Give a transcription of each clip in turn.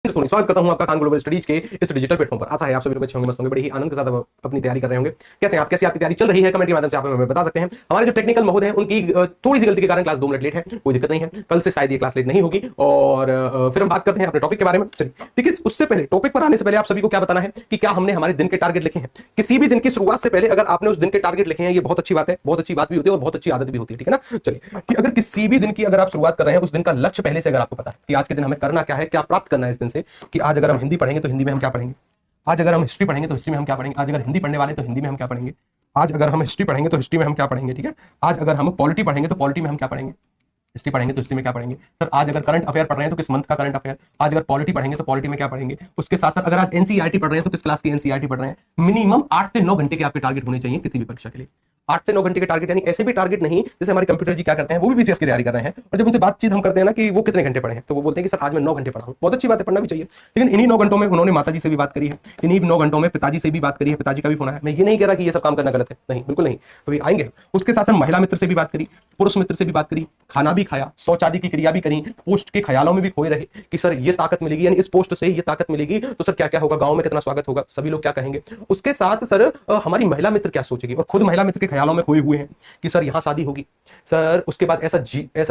स्वागत करता हूं आपका खान ग्लोबल स्टडीज के इस डिजिटल प्लेटफॉर्म पर। आशा है आप सभी लोग अच्छे होंगे, मस्त होंगे, बड़े ही आनंद के साथ अपनी तैयारी कर रहे होंगे। कैसे आप, कैसी आपकी तैयारी चल रही है, कमेंट के माध्यम से आप हमें बता सकते हैं। हमारे जो टेक्निकल महोदय हैं उनकी थोड़ी सी गलती के कारण क्लास 2 मिनट लेट है, कोई दिक्कत नहीं है, कल से शायद ये क्लास लेट नहीं होगी। और फिर हम बात करते हैं अपने टॉपिक के बारे में। चलिए देखिए, उससे पहले टॉपिक पर आने से पहले आप सभी को क्या बताना है कि क्या हमने हमारे दिन के टारगेट लिखे हैं। किसी भी दिन की शुरुआत से पहले अगर आपने उस दिन के टारगेट लिखे हैं, ये बहुत अच्छी बात है, बहुत अच्छी बात भी होती है और बहुत अच्छी आदत भी होती है, ठीक है ना। चलिए कि अगर किसी भी दिन की अगर आप शुरुआत कर रहे हैं, उस दिन का लक्ष्य पहले से अगर आपको पता है कि आज के दिन हमें करना क्या है, क्या प्राप्त करना है इस दिन से, कि आज अगर हम हिंदी पढ़ेंगे तो हिंदी में हम क्या पढ़ेंगे, आज अगर हम हिस्ट्री पढ़ेंगे तो हिस्ट्री में हम क्या पढ़ेंगे, आज अगर हिंदी पढ़ने वाले तो हिंदी में हम क्या पढ़ेंगे, आज अगर हम हिस्ट्री पढ़ेंगे तो हिस्ट्री में हम क्या पढ़ेंगे, ठीक है। आज अगर हम पॉलिटी पढ़ेंगे तो पॉलिटी में हम क्या पढ़ेंगे, हिस्ट्री पढ़ेंगे तो हिस्ट्री में क्या पढ़ेंगे। सर आज अगर करंट अफेयर पढ़ रहे हैं तो किस मंथ का करंट अफेयर, आज अगर पॉलिटी पढ़ेंगे तो पॉलिटी में क्या पढ़ेंगे। उसके साथ साथ अगर आज एनसीईआरटी पढ़ रहे हैं तो किस क्लास की एनसीईआरटी पढ़ रहे हैं। मिनिमम 8 से 9 घंटे के आपके टारगेट होने चाहिए किसी भी परीक्षा के लिए। 8 से 9 घंटे के टारगेट, यानी ऐसे भी टारगेट नहीं जैसे हमारे कंप्यूटर जी क्या करते हैं, वो भी बीसीएस की तैयारी कर रहे हैं, और जब उनसे बातचीत हम करते हैं ना कि वो कितने घंटे पढ़े हैं, तो वो बोलते हैं कि सर आज मैं 9 घंटे पढ़ा हूं। बहुत अच्छी बात है, पढ़ना भी चाहिए, लेकिन इन्हीं 9 घंटों में उन्होंने माताजी से भी बात करी है, इन्हीं 9 घंटों में पिताजी से भी बात करी है, पिताजी का भी फोन आया। मैं ये नहीं कह रहा कि ये सब काम करना गलत है, नहीं, बिल्कुल नहीं, अभी आएंगे। उसके साथ साथ महिला मित्र से भी बात करी, पुरुष मित्र से भी बात करी, खाना भी खाया, शौच आदि की क्रिया भी करी, पोस्ट के ख्यालों में भी खोए रहे कि सर ये ताकत मिलेगी, यानी इस पोस्ट से ये ताकत मिलेगी तो सर क्या क्या होगा, गांव में कितना स्वागत होगा, सभी लोग क्या कहेंगे। उसके साथ सर हमारी महिला मित्र क्या सोचेगी, और खुद महिला मित्र के ख्यालों में खोए हुए हैं कि सर यहाँ शादी होगी, सर उसके बाद ऐसा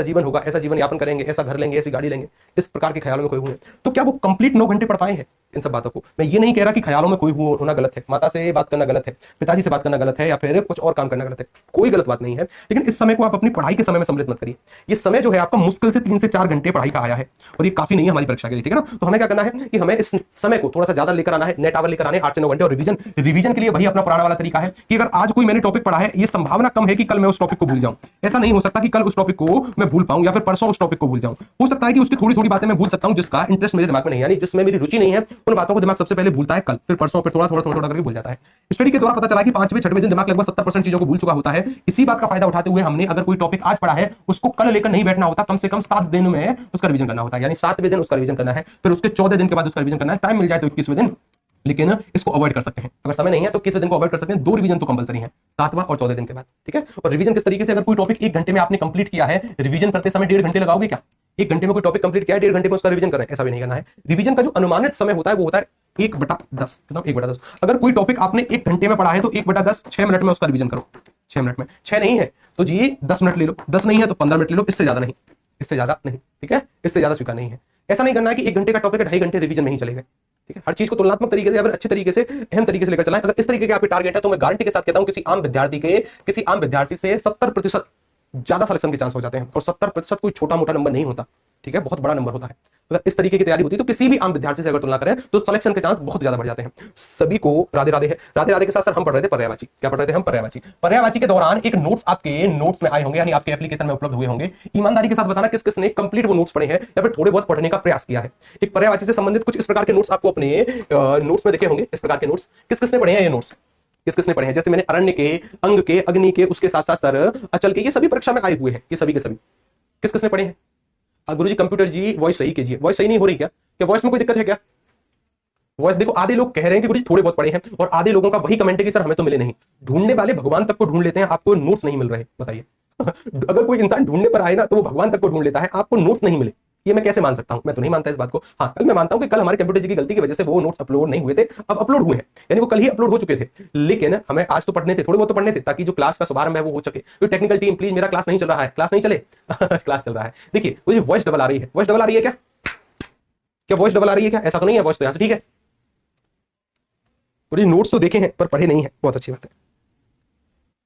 जीवन होगा, ऐसा जीवन यापन करेंगे, ऐसा घर लेंगे, ऐसी गाड़ी लेंगे, इस प्रकार के ख्यालों में खोए हुए हैं। तो क्या वो कंप्लीट 9 घंटे पढ़ पाए हैं इन सब बातों को। मैं ये नहीं कह रहा कि ख्यालों में खोए हुए होना गलत है, माता से बात करना गलत है, पिताजी से बात करना गलत है, या फिर कुछ और काम करना गलत है, कोई गलत बात नहीं है, लेकिन इस समय को आप अपनी पढ़ाई के समय में सम्मिलित मत करिए। ये समय जो है आपका मुश्किल से 3 से 4 घंटे पढ़ाई का आया है, और ये काफी नहीं है हमारी परीक्षा के लिए, ठीक है ना। तो हमें क्या करना है कि हमें इस समय को थोड़ा सा ज्यादा लेकर आना है, नेट आवर लेकर आने 8 से 9 घंटे। और रिवीजन के लिए वही अपना पुराना वाला तरीका है कि अगर आज कोई मैंने टॉपिक पढ़ा है, ये संभावना कम है कि कल मैं उस टॉपिक को भूल जाऊं। ऐसा नहीं हो सकता कि कल उस टॉपिक को मैं भूल पाऊं या फिर परसों उस टॉपिक को भूल जाऊं। हो सकता है कि उसकी थोड़ी थोड़ी बातें मैं भूल सकता हूं, जिसका इंटरेस्ट मेरे दिमाग में नहीं है, यानी जिसमें मेरी रुचि नहीं है, उन बातों को दिमाग सबसे पहले भूलता है कल, फिर परसों, फिर थोड़ा थोड़ा थोड़ा थोड़ा करके भूल जाता है। स्टडी के दौरान पता चला कि 5वें 6वें दिन दिमाग लगभग 70% चीजों को भूल चुका होता है। इसी बात का फायदा उठाते हुए हमने अगर कोई टॉपिक आज पढ़ा है, उसको कल लेकर नहीं बैठना होता, कम से कम 7 दिन में उसका रिवीजन करना होता है, यानी 7वें दिन उसका रिवीजन करना है, फिर उसके 14 दिन के बाद उसका रिवीजन करना है। टाइम मिल जाए तो 21वें दिन, लेकिन इसको अवॉइड कर सकते हैं। अगर समय नहीं है तो 21वें दिन को अवॉइड कर सकते हैं। 2 रिवीजन तो कंपलसरी है, 7वां और 14 दिन के बाद, ठीक है। और रिवीजन किस तरीके से, अगर कोई टॉपिक 1 घंटे में आपने कंप्लीट किया है, रिवीजन करते समय 1.5 घंटे लगाओगे क्या। 1 घंटे में कोई टॉपिक कंप्लीट किया है, 1.5 घंटे में उसका रिवीजन कर रहे हैं, ऐसा भी नहीं करना है। रिवीजन का जो अनुमानित समय होता है वो होता है 1/10, कितना 1/10। अगर कोई टॉपिक आपने 1 घंटे में पढ़ा है तो 1/10 6 मिनट में उसका रिवीजन करो। 6 मिनट में, 6 नहीं है तो जी 10 मिनट ले लो, 10 नहीं है तो 15 मिनट ले लो, इससे ज्यादा नहीं, इससे ज्यादा नहीं, ठीक है, इससे ज्यादा स्वीकार नहीं है। ऐसा नहीं करना है कि 1 घंटे का टॉपिक है, 2.5 घंटे रिवीजन नहीं चलेगा, ठीक है। हर चीज को तुलनात्मक तरीके से या फिर अच्छे तरीके से, अहम तरीके से लेकर चलाएं। अगर इस तरीके के आपके टारगेट है तो मैं गारंटी के साथ कहता हूं किसी आम विद्यार्थी से 70% ज्यादा सिलेक्शन के चांस हो जाते हैं। और 70% कोई छोटा मोटा नंबर नहीं होता, ठीक है, बहुत बड़ा नंबर होता है। अगर इस तरीके की तैयारी होती है तो किसी भी आम विद्यार्थी से अगर तुलना करें तो सिलेक्शन के चांस बहुत ज्यादा बढ़ जाते हैं। सभी को राधे राधे है। राधे राधे के साथ सर हम पढ़ रहे थे पर्यायवाची। क्या पढ़ रहे थे हम? पर्यायवाची। पर्यायवाची के दौरान एक नोट्स आपके नोट्स में आए होंगे, यानी आपके एप्लीकेशन में उपलब्ध हुए होंगे। ईमानदारी के साथ बताना किस किस ने कंप्लीट वो नोट्स पढ़े हैं या फिर थोड़े बहुत पढ़ने का प्रयास किया है। एक पर्यायवाची से संबंधित कुछ इस प्रकार के नोट्स आपको अपने नोट्स में देखे होंगे। इस प्रकार के नोट्स किस किस ने पढ़े हैं? ये नोट्स किस किसने पढ़े हैं? जैसे मैंने अरण्य के, अंग के, अग्नि के, उसके साथ साथ सर अचल के, ये सभी परीक्षा में आए हुए हैं, ये सभी के सभी किस किसने पढ़े हैं? गुरुजी कंप्यूटर जी वॉइस सही कीजिए। वॉइस सही नहीं हो रही क्या? क्या वॉइस में कोई दिक्कत है क्या? वॉइस देखो, आधे लोग कह रहे हैं कि गुरुजी थोड़े बहुत पढ़े हैं, और आधे लोगों का वही कमेंट है कि सर हमें तो मिले नहीं। ढूंढने वाले भगवान तक को ढूंढ लेते हैं, आपको नोट्स नहीं मिल रहे, बताइए। अगर कोई इंसान ढूंढने पर आए ना तो वो भगवान तक को ढूंढ लेता है, आपको नोट्स नहीं मिले। ये मैं कैसे मान सकता हूं? मैं तो नहीं मानता इस बात को। हाँ, कल मैं मानता हूं कि कल हमारे कंप्यूटर जी की गलती की वजह से वो नोट्स अपलोड नहीं हुए थे, अब अपलोड हुए हैं, यानी वो कल ही अपलोड हो चुके थे। लेकिन हमें आज तो पढ़ने थे, थोड़े बहुत तो पढ़ने थे, ताकि जो क्लास का शुभारंभ है वो हो सके। तो टेक्निकल टीम प्लीज, मेरा क्लास नहीं चल रहा है, क्लास नहीं चले। क्लास चल रहा है। देखिए वो वॉइस डबल आ रही है, वॉइस डबल आ रही है क्या? क्या वॉइस डबल आ रही है क्या? ऐसा तो नहीं है, वॉइस तो यहां से ठीक है। नोट्स तो देखे हैं पर पढ़े नहीं है, बहुत अच्छी बात है।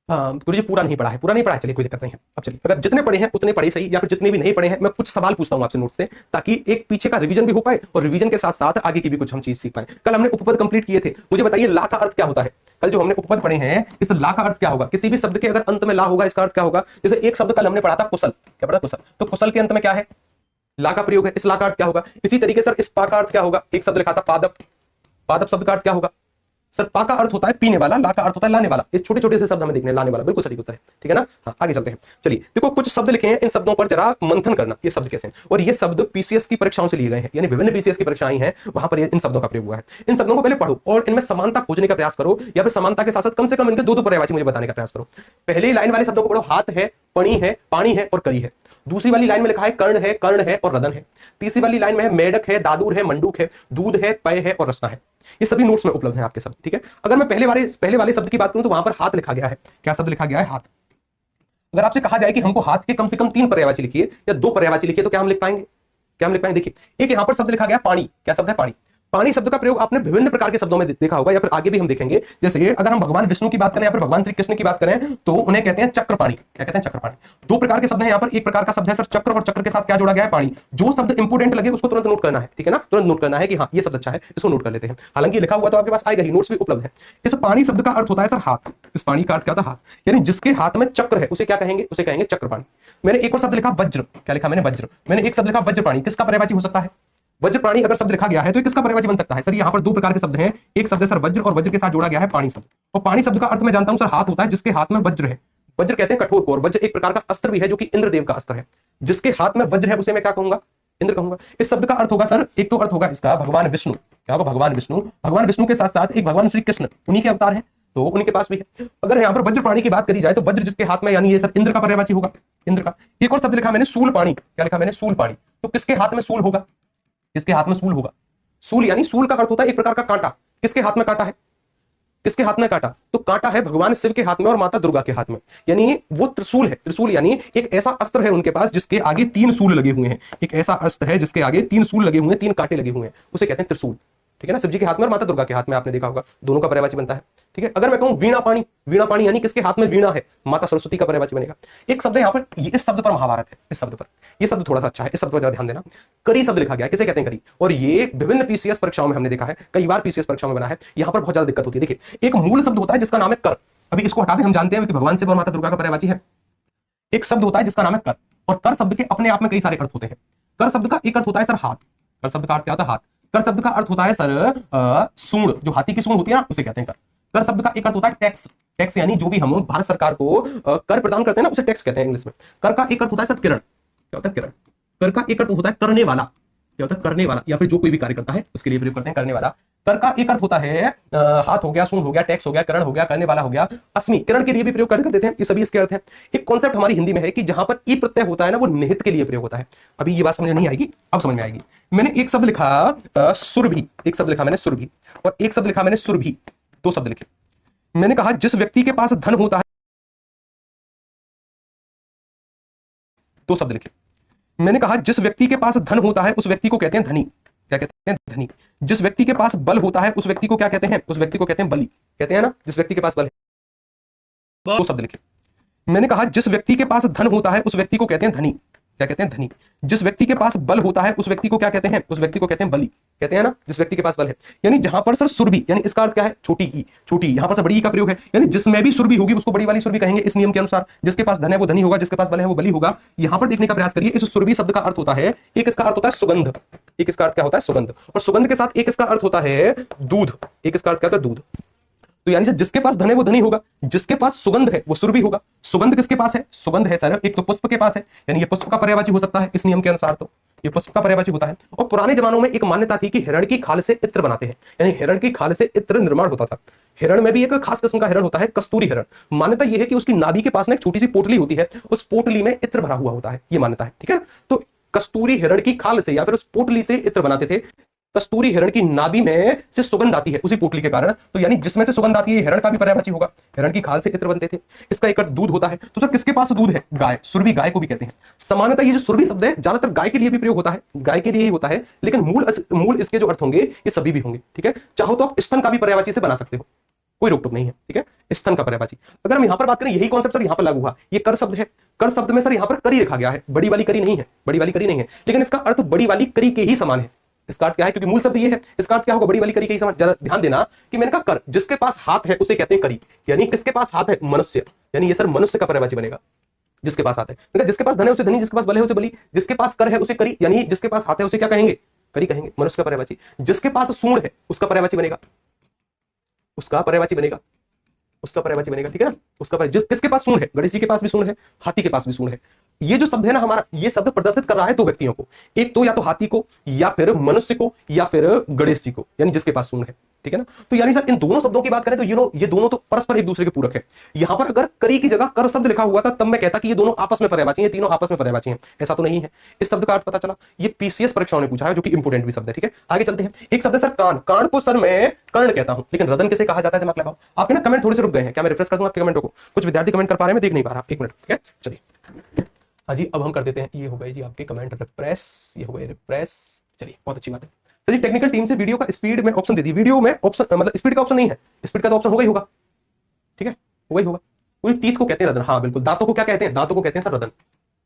गुरुजी पूरा नहीं पढ़ा है, पूरा नहीं पढ़ा है, चलिए कोई दिक्कत नहीं है। अब चलिए, अगर जितने पढ़े हैं उतने पढ़े सही, या फिर जितने भी नहीं पढ़े हैं मैं कुछ सवाल पूछता हूं आपसे नोट से, ताकि एक पीछे का रिवीजन भी हो पाए और रिवीजन के साथ साथ आगे की भी कुछ हम चीज सीख पाए। कल हमने उपपद कंप्लीट किए थे, मुझे बताइए ला का अर्थ क्या होता है? कल जो हमने उपपद पढ़े हैं, इस ला का अर्थ क्या होगा? किसी भी शब्द के अगर अंत में ला होगा, इसका अर्थ क्या होगा? जैसे एक शब्द कल हमने पढ़ा था कुशल, क्या पढ़ा? कुशल। तो कुशल के अंत में क्या है? ला का प्रयोग है, इस ला का अर्थ क्या होगा? इसी तरीके सर इस पा का अर्थ क्या होगा? एक शब्द लिखा था पादप, पादप शब्द का अर्थ क्या होगा? सर पा का अर्थ होता है पीने वाला, ला का अर्थ होता है लाने वाला। ये छोटे छोटे से शब्द हमें देखने, लाने वाला बिल्कुल सही होता है, ठीक है ना। हाँ, आगे चलते हैं। चलिए देखो, कुछ शब्द लिखे हैं, इन शब्दों पर जरा मंथन करना, ये शब्द कैसे हैं, और ये शब्द पीसीएस की परीक्षाओं से लिए गए हैं, यानी विभिन्न पीसीएस की परीक्षाएं हैं, वहां पर इन शब्दों का प्रयोग हुआ है। इन शब्दों को पहले पढ़ो और इनमें समानता खोजने का प्रयास करो, या फिर समानता के साथ साथ कम से कम इनके दो पर्यायवाची मुझे बताने का प्रयास करो। पहले लाइन वाले शब्दों को पढ़ो। हाथ है, पणी है, पानी है और करी है। दूसरी वाली लाइन में लिखा है कर्ण है और रदन है। तीसरी वाली लाइन में है मेढक है, दादूर है, मंडूक है, दूध है, पय है और रस्ता है। ये सभी नोट्स में उपलब्ध है आपके सब, ठीक है। अगर मैं पहले वाले शब्द की बात करूं तो वहां पर हाथ लिखा गया है। क्या शब्द लिखा गया है? हाथ। अगर आपसे कहा जाए कि हमको हाथ के कम से कम 3 पर्यायवाची लिखिए या 2 पर्यायवाची लिखिए तो क्या हम लिख पाएंगे? क्या हम लिख पाएंगे? देखिए, एक यहां पर शब्द लिखा गया पानी। क्या शब्द है? पानी। पानी शब्द का प्रयोग आपने विभिन्न प्रकार के शब्दों में देखा होगा या फिर आगे भी हम देखेंगे। जैसे अगर हम भगवान विष्णु की बात करें या फिर भगवान श्री कृष्ण की बात करें तो उन्हें कहते हैं चक्रपाणी। क्या कहते हैं? चक्रपाणी। 2 प्रकार के शब्द हैं यहाँ पर। एक प्रकार का शब्द है सर चक्र, और चक्र के साथ क्या जोड़ा गया है? पानी। जो शब्द इंपोर्टेंट लगे उसको तुरंत नोट करना है, ठीक है ना? तुरंत नोट करना है कि हाँ ये शब्द अच्छा है, इसको नोट कर लेते हैं। हालांकि लिखा हुआ तो आपके पास आएगा ही, नोट्स भी उपलब्ध है। इस पानी शब्द का अर्थ होता है सर हाथ। इस पानी का अर्थ क्या था? हाथ। यानी जिसके हाथ में चक्र है उसे क्या कहेंगे? उसे कहेंगे चक्रपाणी। मैंने एक और शब्द लिखा वज्र। क्या लिखा मैंने? वज्र। मैंने एक शब्द लिखा वज्रपाणी। किसका पर्यायवाची हो सकता है? वज्र प्राणी अगर शब्द लिखा गया है तो किसका पर्यायवाची बन सकता है? सर यहाँ पर 2 प्रकार के शब्द हैं। एक शब्द है सर वज्र, और वज्र के साथ जोड़ा गया है पानी शब्द। और पानी शब्द का अर्थ मैं जानता हूं सर हाथ होता है जिसके हाथ में वज्र है। वज्र कहते हैं कठोर को, और वज्र एक प्रकार का अस्त्र भी है जो कि इंद्रदेव का अस्त्र है। जिसके हाथ में वज्र है उसे मैं क्या कहूंगा? इंद्र कहूंगा। इस शब्द का अर्थ होगा सर, एक तो अर्थ होगा इसका भगवान विष्णु। क्या होगा? भगवान विष्णु। भगवान विष्णु के साथ साथ एक भगवान श्री कृष्ण, उन्हीं के अवतार है तो उनके पास भी है। अगर यहाँ पर वज्र प्राणी की बात करी जाए तो वज्र जिसके हाथ में, यानी ये सर इंद्र का पर्यायवाची होगा, इंद्र का। एक और शब्द लिखा मैंने सूल पाणी। क्या लिखा मैंने? सूल पाणी। तो किसके हाथ में सूल होगा? किसके हाथ में सूल होगा? सूल यानी सूल का अर्थ होता है एक प्रकार का कांटा। किसके हाथ में कांटा है? किसके हाथ में कांटा? तो कांटा है भगवान शिव के हाथ में और माता दुर्गा के हाथ में, यानी वो त्रिशूल है। त्रिशूल यानी एक ऐसा अस्त्र है उनके पास जिसके आगे 3 सूल लगे हुए हैं। एक ऐसा अस्त्र है जिसके आगे 3 सूल लगे हुए हैं, 3 कांटे लगे हुए हैं, उसे कहते हैं त्रिशूल, ठीक है ना? शिव जी के हाथ में और माता दुर्गा के हाथ में, आपने देखा होगा, दोनों का पर्यायवाची बनता है, ठीक है। अगर मैं कहूं वीणा पाणी, वीणा पाणी यानी किसके हाथ में वीणा है? माता सरस्वती का पर्यायवाची बनेगा। एक शब्द है यहाँ पर, इस शब्द पर महाभारत है, इस शब्द पर। ये शब्द थोड़ा सा अच्छा है, इस शब्द पर जरा ध्यान देना। करी शब्द लिखा गया है, किसे कहते हैं? करी। और ये विभिन्न पीसीएस परीक्षाओं में हमने देखा है, कई बार पीसीएस परीक्षाओं में बना है। यहाँ पर बहुत ज्यादा दिक्कत होती है। देखिए, एक मूल शब्द होता है जिसका नाम है कर। अभी इसको हटा दें, हम जानते हैं कि भगवान शिव और माता दुर्गा का पर्यायवाची है। एक शब्द होता है जिसका नाम है कर, और कर शब्द के अपने आप में कई सारे अर्थ होते हैं। कर शब्द का एक अर्थ होता है सर हाथ। कर शब्द का अर्थ क्या होता है? हाथ। कर शब्द का अर्थ होता है सर सूंड, जो हाथी की सूंड होती है ना, उसे कहते हैं कर। कर शब्द का एक अर्थ होता है टैक्स। टैक्स यानी जो भी हम भारत सरकार को कर प्रदान करते हैं ना, उसे टैक्स कहते हैं इंग्लिश में। कर का एक अर्थ होता है सर किरण। क्या होता है? किरण। कर का एक अर्थ होता है करने वाला। क्या होता है? करने वाला, या फिर जो कोई भी कार्य करता है उसके लिए प्रयोग करते हैं करने वाला। कर का एक अर्थ होता है हाथ हो गया, सूंड हो गया, टैक्स हो गया, करण हो गया, करने वाला हो गया। अस्मि, किरण के लिए भी प्रयोग कर देते हैं। ये सभी इसके अर्थ हैं। एक कॉन्सेप्ट हमारी हिंदी में है कि जहां पर ई प्रत्यय होता है ना, वो निहित के लिए प्रयोग होता है। अभी ये बात समझ नहीं आएगी, अब समझ में आएगी। मैंने एक शब्द लिखा सुरभि। एक शब्द लिखा मैंने सुरभि, और एक शब्द लिखा मैंने सुरभि। 2 शब्द लिखे। मैंने कहा जिस व्यक्ति के पास धन होता है, 2 शब्द लिखे। मैंने कहा जिस व्यक्ति के पास धन होता है उस व्यक्ति को कहते हैं धनी। क्या कहते हैं? धनी। जिस व्यक्ति के पास बल होता है उस व्यक्ति को क्या कहते हैं? उस व्यक्ति को कहते हैं बली। कहते हैं ना, जिस व्यक्ति के पास बल है। 2 शब्द लिखे। मैंने कहा जिस व्यक्ति के पास धन होता है उस व्यक्ति को कहते हैं धनी। क्या कहते हैं? धनी। जिस व्यक्ति के पास बल होता है उस व्यक्ति को क्या कहते हैं? उस व्यक्ति को कहते हैं बली। कहते हैं ना, जिस व्यक्ति के पास बल है। यानी जहां पर सर सुरभि, यानी इसका अर्थ क्या है? छोटी ई। छोटी, यहां पर सर बड़ी ई का प्रयोग है, यानी जिसमें भी सुरभि होगी उसको बड़ी वाली सुरभि कहेंगे इस नियम के अनुसार। जिसके पास धन है वो धनी होगा, जिसके पास बल है वो बली होगा। यहां पर देखने का प्रयास करिए। इस सुरभि शब्द का अर्थ होता है, एक इसका अर्थ होता है सुगंध। एक इसका अर्थ क्या होता है? सुगंध। और सुगंध के साथ एक इसका अर्थ होता है दूध। एक इसका अर्थ क्या होता है? दूध। तो यानी जिसके पास धन है वो धनी होगा, जिसके पास सुगंध है वो सुरभि होगा। सुगंध किसके पास है? सुगंध है सर एक तो पुष्प के पास है, यानी ये पुष्प का पर्यायवाची हो सकता है इस नियम के अनुसार, तो ये पुष्प का पर्यायवाची होता है। और पुराने जमानों में एक मान्यता थी कि हिरण की खाल से इत्र बनाते हैं, यानी हिरण की खाल से इत्र निर्माण होता था। हिरण में भी एक खास किस्म का हिरण होता है, कस्तूरी हिरण। मान्यता यह है कि उसकी नाभि के पास ना एक छोटी सी पोटली होती है, उस पोटली में इत्र भरा हुआ होता है, ये मान्यता है, ठीक है। तो कस्तूरी हिरण की खाल से या फिर उस पोटली से इत्र बनाते थे। कस्तूरी हिरण की नाभि में से सुगंध आती है उसी पोटली के कारण, तो यानी जिसमें से सुगंध आती है हिरण का भी पर्यायवाची होगा। हिरण की खाल से इत्र बनते थे। इसका एक अर्थ दूध होता है। तो सर किसके पास दूध है? गाय। सुरभि गाय को भी कहते हैं। सामान्यतः ये जो सुरभि शब्द है ज्यादातर गाय के लिए भी प्रयोग होता है, गाय के लिए ही होता है, लेकिन मूल इसके जो अर्थ होंगे ये सभी भी होंगे, ठीक है। चाहो तो आप स्तन का भी पर्यायवाची से बना सकते हो, कोई रोक टोक नहीं है, ठीक है। स्तन का पर्यायवाची। अगर हम यहां पर बात करें, यही कॉन्सेप्ट सर यहां पर लागू हुआ। ये कर शब्द है, कर शब्द में सर यहां पर करी लिखा गया है, बड़ी वाली करी नहीं है, बड़ी वाली करी नहीं है, लेकिन इसका अर्थ बड़ी वाली करी के ही समान है। इसका अर्थ क्या है? क्योंकि मूल शब्द ये है, इसका अर्थ क्या होगा? बड़ी वाली करी के ही समान। ज्यादा ध्यान देना कि मैंने कहा कर, जिसके पास हाथ है उसे कहते हैं करी, यानी किसके पास हाथ है? मनुष्य, यानी ये सर मनुष्य का पर्यायवाची बनेगा। जिसके पास हाथ है, जिसके पास धन है उसे धनी, जिसके पास बल है उसे बली, जिसके पास कर है उसे करी, यानी जिसके पास हाथ है उसे क्या कहेंगे? करी कहेंगे, मनुष्य का पर्यायवाची। जिसके पास सूंड है उसका पर्यायवाची बनेगा, उसका पर्यायवाची बनेगा, उसका पर्यायवाची बनेगा, ठीक है ना। उसका किसके पास सूंड है? गणेश जी के पास भी सूंड है, हाथी के पास भी सूंड है। ये जो शब्द है ना हमारा, ये शब्द प्रदर्शित कर रहा है दो व्यक्तियों को, एक तो या तो हाथी को या फिर मनुष्य को या फिर गणेश जी को, यानी जिसके पास सूंड है, ठीक है ना। तो यानी सर इन दोनों शब्दों की बात करें तो ये दोनों तो परस्पर एक दूसरे के पूरक है। यहां पर अगर करी की जगह कर शब्द लिखा हुआ था तब मैं कहता कि ये दोनों आपस में पर्यायवाची हैं, तीनों आपस में पर्यायवाची हैं, ऐसा तो नहीं है। इस शब्द का अर्थ पता चला, ये पीसीएस परीक्षाओं ने पूछा है, जो कि इंपोर्टेंट भी शब्द है, ठीक है। आगे चलते हैं। एक शब्द है सर कान, कान को सर मैं कर्ण कहता हूं, लेकिन रदन किसे कहा जाता है, दिमाग लगाओ। आपके ना कमेंट थोड़े से रुक गए हैं, क्या मैं रिफ्रेश कर दूं आपके कमेंटों को? कुछ विद्यार्थी कमेंट कर पा रहे हैं, मैं देख नहीं पा रहा, एक मिनट, ठीक है। चलिए हाँ जी, अब हम कर देते हैं, ये हो गए जी आपके कमेंट रिप्रेस, ये हो गए रिप्रेस। चलिए बहुत अच्छी बात है सर जी। टेक्निकल टीम से वीडियो का स्पीड में ऑप्शन दे दी, वीडियो में ऑप्शन मतलब स्पीड का ऑप्शन नहीं है, स्पीड का तो ऑप्शन होगा ही होगा, ठीक है, होगा ही होगा। पूरी तीत को कहते हैं रदन, हाँ बिल्कुल। दांतों को क्या कहते हैं? दांतों को कहते हैं सर रदन,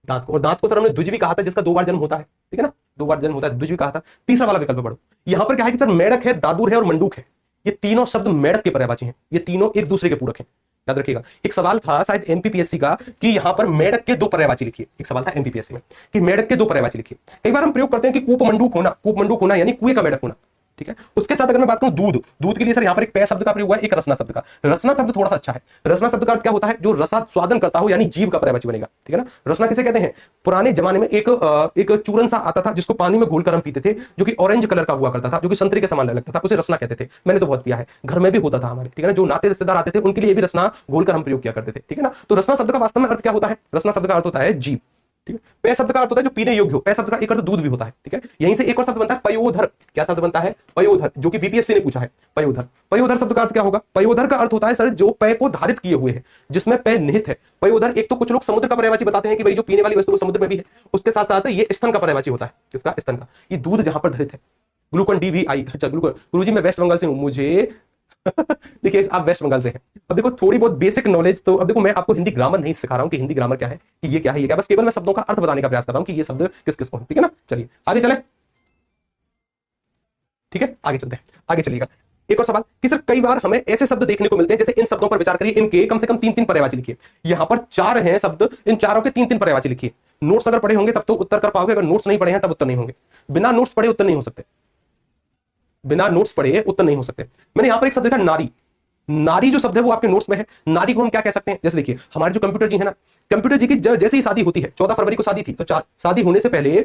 दांत को। और दांत को सर हमने द्विज भी कहा था, जिसका 2 बार जन्म होता है, ठीक है ना, 2 बार जन्म होता है, द्विज भी कहा था। तीसरा वाला विकल्प पढ़ो। यहां पर क्या है कि सर मेढक है, दादुर है और मंडूक है, ये तीनों शब्द मेढक के पर्यायवाची हैं, ये तीनों एक दूसरे के पूरक हैं, याद रखिएगा। एक सवाल था शायद एमपीपीएससी का कि यहां पर मेढक के 2 पर्यायवाची लिखिए, एक सवाल था एमपीपीएससी में कि मेढक के 2 पर्यायवाची लिखिए। कई बार हम प्रयोग करते हैं कि कूप मंडूक होना यानी कुएं का मेढक होना, ठीक है। उसके साथ अगर मैं बात करूं दूध, दूध के लिए सर यहां पर एक पै शब्द का प्रयोग हुआ है, एक रसना शब्द का। रसना शब्द थोड़ा सा अच्छा है। रसना शब्द का अर्थ क्या होता है? जो रसा स्वादन करता हो, यानी जीव का पर्यायवाची बनेगा, ठीक है ना। रसना किसे कहते हैं? पुराने जमाने में एक चूरन सा आता था जिसको पानी में घोलकर हम पीते थे, जो कि ऑरेंज कलर का हुआ करता था, जो कि संतरे के समान लगता था, उसे रसना कहते थे। मैंने तो बहुत पिया है, घर में भी होता था हमारे, ठीक है ना। जो नाते रिश्तेदार आते थे उनके लिए भी रसना घोलकर हम प्रयोग किया करते थे, ठीक है ना। तो रसना शब्द का वास्तव में अर्थ क्या होता है? रसना शब्द का अर्थ होता है जीव, ठीक है। पै शब्द का अर्थ होता है जो पीने योग्य हो, पै शब्द का एक अर्थ दूध भी होता है, ठीक है। यहीं से एक और शब्द बनता है पयोधर। क्या शब्द बनता है? पयोधर, जो कि बीपीएससी ने पूछा है, पयोधर। पयोधर शब्द का अर्थ क्या होगा? पयोधर का अर्थ होता है सर जो पै को धारित किए हुए है, जिसमें पै निहित है। पयोधर एक तो कुछ लोग समुद्र का पर्यायवाची बताते हैं कि भाई जो पीने वाली वस्तु समुद्र में भी है, उसके साथ साथ ये स्तन का पर्यायवाची होता है। किसका? स्तन का। ये दूध जहां पर धारित है। ग्लूकॉन डी भी आई, अच्छा ग्लूकॉन। गुरुजी मैं वेस्ट बंगाल से हूं, मुझे देखिए आप वेस्ट बंगाल से हैं। अब देखो थोड़ी बहुत बेसिक नॉलेज, तो अब देखो मैं आपको हिंदी ग्रामर नहीं सिखा रहा हूं कि हिंदी ग्रामर क्या है, कि ये क्या है, ये क्या, बस केवल मैं शब्दों का अर्थ बताने का प्रयास कर रहा हूं कि ये शब्द किस किस को, ठीक है ना। चलिए आगे चले, ठीक है, आगे चलते हैं, आगे चलिएगा। एक और सवाल कि सर कई बार हमें ऐसे शब्द देखने को मिलते हैं, जैसे इन शब्दों पर विचार करिए, इनके कम से कम 3-3 पर्यायवाची लिखिए। यहां पर 4 हैं शब्द, इन चारों के 3-3 पर्यायवाची लिखिए। नोट्स अगर पढ़े होंगे तब तो उत्तर कर पाओगे, अगर नोट्स नहीं पढ़े हैं तब उत्तर नहीं होंगे। बिना नोट्स पढ़े उत्तर नहीं हो सकते, बिना नोट्स पढ़े उत्तर नहीं हो सकते। मैंने यहां पर एक शब्द देखा नारी, नारी जो शब्द है वो आपके नोट्स में है। नारी को हम क्या कह सकते हैं? जैसे देखिए हमारे जो कंप्यूटर जी है ना, कंप्यूटर जी की जैसे ही शादी होती है, 14 फरवरी को शादी थी, तो शादी होने से पहले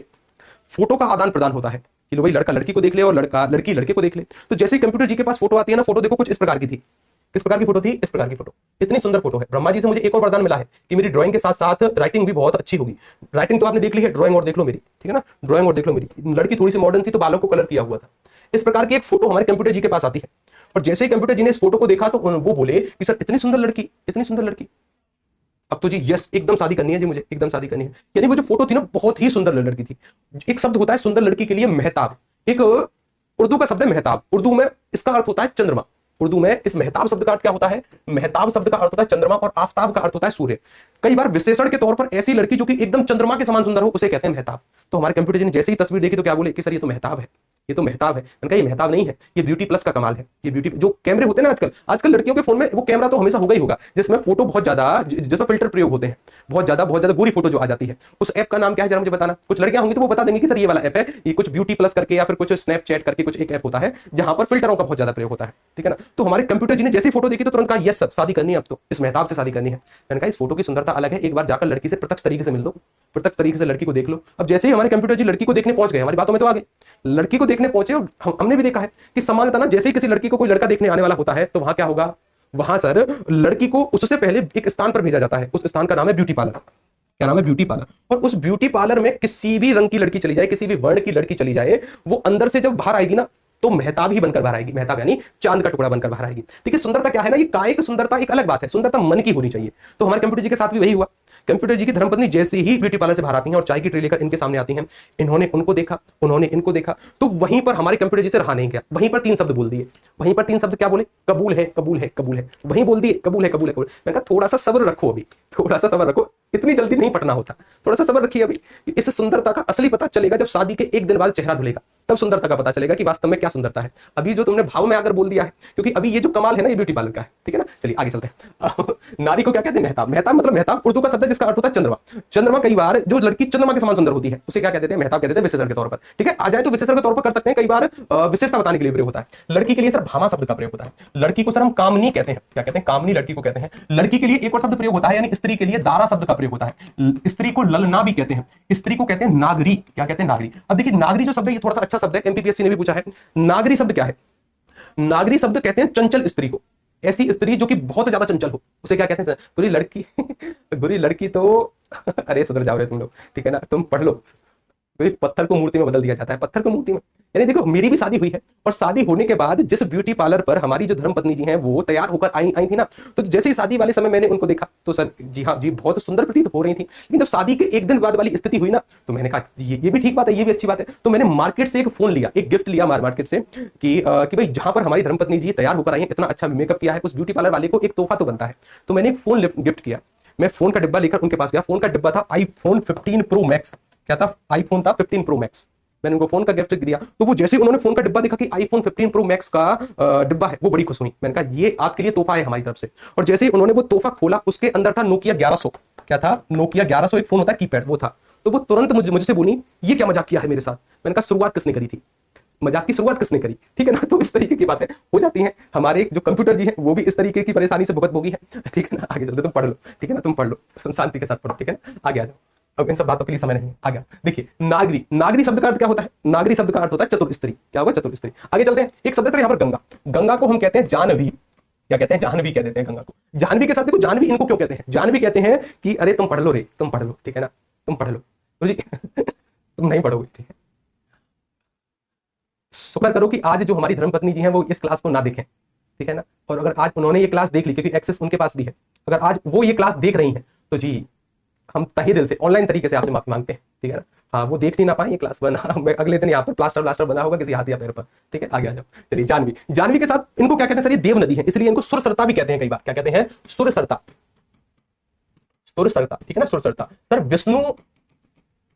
फोटो का आदान प्रदान होता है कि लो भाई लड़का लड़की को देख ले और लड़की लड़के को देख ले। तो जैसे ही कंप्यूटर जी के पास फोटो आती है ना, फोटो देखो कुछ इस प्रकार की थी। किस प्रकार की फोटो थी? इस प्रकार की फोटो। इतनी सुंदर फोटो है। ब्रह्मा जी से मुझे एक और वरदान मिला है कि मेरी ड्राइंग के साथ साथ राइटिंग भी बहुत अच्छी होगी। राइटिंग तो आपने देख ली है, ड्राइंग और देख लो मेरी, ठीक है ना। ड्राइंग और देख लो मेरी। लड़की थोड़ी सी मॉडर्न थी तो बालों को कलर किया हुआ था। इस प्रकार की एक फोटो हमारे कंप्यूटर जी के पास आती है, और जैसे ही कंप्यूटर जी ने इस फोटो को देखा तो वो बोले कि सर इतनी सुंदर लड़की, इतनी सुंदर लड़की, अब तो जी यस एकदम शादी करनी है जी, मुझे एकदम शादी करनी है। यानी वो जो फोटो थी ना बहुत ही सुंदर लड़की थी। एक शब्द होता है सुंदर लड़की के लिए मेहताब, एक उर्दू का शब्द है मेहताब। उर्दू में इसका अर्थ होता है चंद्रमा। उर्दू में इस मेहताब शब्द का अर्थ क्या होता है? मेहताब शब्द का अर्थ होता है चंद्रमा, और आफताब का अर्थ होता है सूर्य। कई बार विशेषण के तौर पर ऐसी लड़की जो कि एकदम चंद्रमा के समान सुंदर हो उसे कहते हैं मेहताब। तो हमारे कंप्यूटर जी ने जैसे ही तस्वीर देखी तो क्या बोले कि सर ये तो मेहताब है, ये तो मेहताब है। मैंने कहा ये मेहताब नहीं है, ये ब्यूटी प्लस का कमाल है। ये ब्यूटी जो कैमरे होते हैं ना आजकल लड़कियों के फोन में वो कैमरा तो हमेशा होगा ही होगा, जिसमें फोटो बहुत ज्यादा, जिसमें फिल्टर प्रयोग होते हैं, बहुत ज्यादा गोरी फोटो जो आ जाती है। उस ऐप का नाम क्या है जरा मुझे बताना। कुछ लड़कियां होंगी तो वो बता देंगे कि सर ये वाला ऐप है, ये कुछ ब्यूटी प्लस करके या फिर कुछ स्नैपचैट करके कुछ एक ऐप होता है जहां पर फिल्टरों का बहुत ज्यादा प्रयोग होता है, ठीक है ना। तो हमारे कंप्यूटर जी ने जैसी फोटो देखी तो तुरंत कहा यस सर शादी करनी है, अब तो इस मेहताब से शादी करनी है। मैंने कहा इस फोटो की सुंदरता अलग है, एक बार जाकर लड़की से प्रत्यक्ष तरीके से मिल लो, प्रत्यक्ष तरीके से लड़की को देख लो। अब जैसे ही हमारे कंप्यूटर जी लड़की को देखने पहुंच गए, हमारी बातों में तो आ गए, लड़की को देखने पहुंचे, और हमने भी देखा है कि सामान्यतः ना जैसे ही किसी लड़की को कोई लड़का देखने आने वाला होता है तो वहां क्या होगा, वहां सर लड़की को उससे पहले एक स्थान पर भेजा जाता है। उस स्थान का नाम है ब्यूटी पार्लर। क्या नाम है? Beauty parlour. और उस ब्यूटी पार्लर में किसी भी रंग की लड़की चली जाए, किसी भी वर्ण की लड़की चली जाए, वो अंदर से जब बाहर आएगी ना तो मेहताब ही बनकर बाहर आएगी। मेहताब यानी चांद का टुकड़ा बनकर बाहर आएगी। देखिए सुंदरता क्या है ना, ये कायिक सुंदरता एक अलग बात है, सुंदरता मन की होनी चाहिए। तो हमारे कंप्यूटर जी के साथ भी वही हुआ। कंप्यूटर जी की धर्मपत्नी जैसे ही ब्यूटी पार्लर से बाहर आती हैं और चाय की ट्रे लेकर इनके सामने आती हैं, इन्होंने उनको देखा, उन्होंने इनको देखा, तो वहीं पर हमारे कंप्यूटर जी से रहा नहीं गया, वहीं पर 3 शब्द बोल दिए। वहीं पर 3 शब्द क्या बोले? कबूल है, कबूल है, कबूल है। वहीं बोल दिए कबूल है, कबूल है, कबूल। मैंने कहा थोड़ा सा सब्र रखो, अभी थोड़ा सा सब्र रखो, इतनी जल्दी नहीं पटना होता, थोड़ा सा सब्र रखिए। अभी इस सुंदरता का असली पता चलेगा जब शादी के 1 दिन बाद चेहरा धुलेगा। तब सुंदरता का पता चलेगा कि वास्तव में क्या सुंदरता है। अभी जो तुमने भाव में आकर बोल दिया है, क्योंकि अभी ये जो कमाल है ना, ये ब्यूटी पार्लर का है, ठीक है ना। चलिए आगे चलते हैं। नारी को क्या कहते हैं? मेहताब। मेहताब मतलब मेहताब उर्दू का शब्द है जिसका अर्थ होता है चंद्रमा। चंद्रमा, कई बार जो लड़की चंद्रमा के समान सुंदर होती है उसे क्या कहते हैं? मेहताब कहते हैं, विशेषण के तौर पर, ठीक है। आ जाए तो विशेषण के तौर पर कर सकते हैं, कई बार विशेषता बताने के लिए प्रयोग होता है। लड़की के लिए सर भामा शब्द का प्रयोग होता है। लड़की को सर हम कामनी कहते हैं। क्या कहते हैं? कामनी लड़की को कहते हैं। लड़की के लिए एक और शब्द प्रयोग होता है, यानी स्त्री के लिए दारा शब्द का प्रयोग होता है। स्त्री को ललना भी कहते हैं, स्त्री को कहते हैं नागरी। क्या कहते हैं? नागरी। अब देखिए नागरी जो शब्द है ये थोड़ा सा अच्छा शब्द है, एमपीपीएससी ने भी पूछा है। नागरी शब्द क्या है? नागरी शब्द कहते हैं चंचल स्त्री को। ऐसी स्त्री जो कि बहुत ज्यादा चंचल हो उसे क्या कहते हैं? बुरी लड़की। बुरी लड़की तो अरे सुधर जाओ रे तुम लोग, ठीक है ना, तुम पढ़ लो। पत्थर को मूर्ति में बदल दिया जाता है, पत्थर को मूर्ति में। यानी देखो मेरी भी शादी हुई है, और शादी होने के बाद जिस ब्यूटी पार्लर पर हमारी जो धर्मपत्नी जी हैं वो तैयार होकर आई थी ना, तो जैसे ही शादी वाले समय मैंने उनको देखा तो सर जी हाँ जी बहुत सुंदर प्रतीत हो रही थी। लेकिन जब शादी के एक दिन बाद वाली स्थिति हुई ना, तो मैंने कहा ये भी ठीक बात है, ये भी अच्छी बात है। तो मैंने मार्केट से एक फोन लिया, एक गिफ्ट लिया मार्केट से कि भाई जहां पर हमारी धर्मपत्नी जी तैयार होकर आई है, इतना अच्छा मेकअप किया है, उस ब्यूटी पार्लर वाले को एक तोहफा तो बनता है। तो मैंने एक फोन गिफ्ट किया। मैं फोन का डिब्बा लेकर उनके पास गया। फोन का डिब्बा था आईफोन 15 प्रो मैक्स। क्या था? आईफोन था 15 प्रो मैक्स। मैंने उनको फोन का गिफ्ट दिया, तो वो जैसे उन्होंने फोन का डिब्बा देखा कि आईफोन 15 प्रो मैक्स का डिब्बा है, वो बड़ी खुश हुई। मैंने कहा ये आपके लिए तोहफा है हमारी तरफ से। और जैसे ही उन्होंने वो तोहफा खोला, उसके अंदर था नोकिया 1100। क्या था? नोकिया 1100 एक फोन होता है कीपैड, वो था। तो वो तुरंत मुझसे बोली ये क्या मजाक किया है मेरे साथ। मैंने कहा शुरुआत किसने करी थी? मजाक की शुरुआत किसने करी? ठीक है ना। तो इस तरीके की बातें हो जाती हैं। हमारे जो कंप्यूटर जी हैं वो भी इस तरीके की परेशानी से भुगत भोगी है, ठीक है ना। आगे चलते, तुम पढ़ लो, ठीक है ना, तुम पढ़ लो, तुम शांति के साथ पढ़ो, ठीक है ना। आगे आ जाओ, अब इन सब बातों के लिए समय नहीं आ गया। देखिए नागरी, नागरी शब्द का अर्थ क्या होता है? नागरी शब्द का अर्थ होता है चतुर स्त्री। क्या होगा? चतुर स्त्री। आगे चलते हैं। एक शब्द है यहाँ पर गंगा। गंगा को हम कहते हैं जानवी। क्या कहते हैं? जानवी कह देते हैं गंगा को। जानवी के साथ देखो, जानवी इनको क्यों कहते हैं? जानवी कहते हैं कि अरे तुम पढ़ लो रे, तुम पढ़ लो, ठीक है ना, तुम पढ़ लो। तो जी तुम नहीं पढ़ोगे, ठीक है। शुक्र करो कि आज जो हमारी धर्मपत्नी जी हैं वो इस क्लास को ना देखें, ठीक है ना। और अगर आज उन्होंने ये क्लास देख ली, क्योंकि एक्सेस उनके पास भी है, अगर आज वो ये क्लास देख रही हैं तो जी हम तहे दिल से ऑनलाइन तरीके से आपसे माफी मांगते हैं, ठीक है ना। हाँ वो देख नहीं ना पाए ये क्लास, वरना मैं अगले दिन यहाँ पर प्लास्टर बना होगा किसी हाथ या पैर पर, ठीक है। आगे आ जाओ। चलिए जानवी, जानवी के साथ इनको क्या कहते हैं सर? ये देव नदी है, इसलिए इनको सुरसरता भी कहते हैं कई बार। क्या कहते हैं? सुरसरता, सुरसरता, ठीक है ना, सुरसरता। सर विष्णु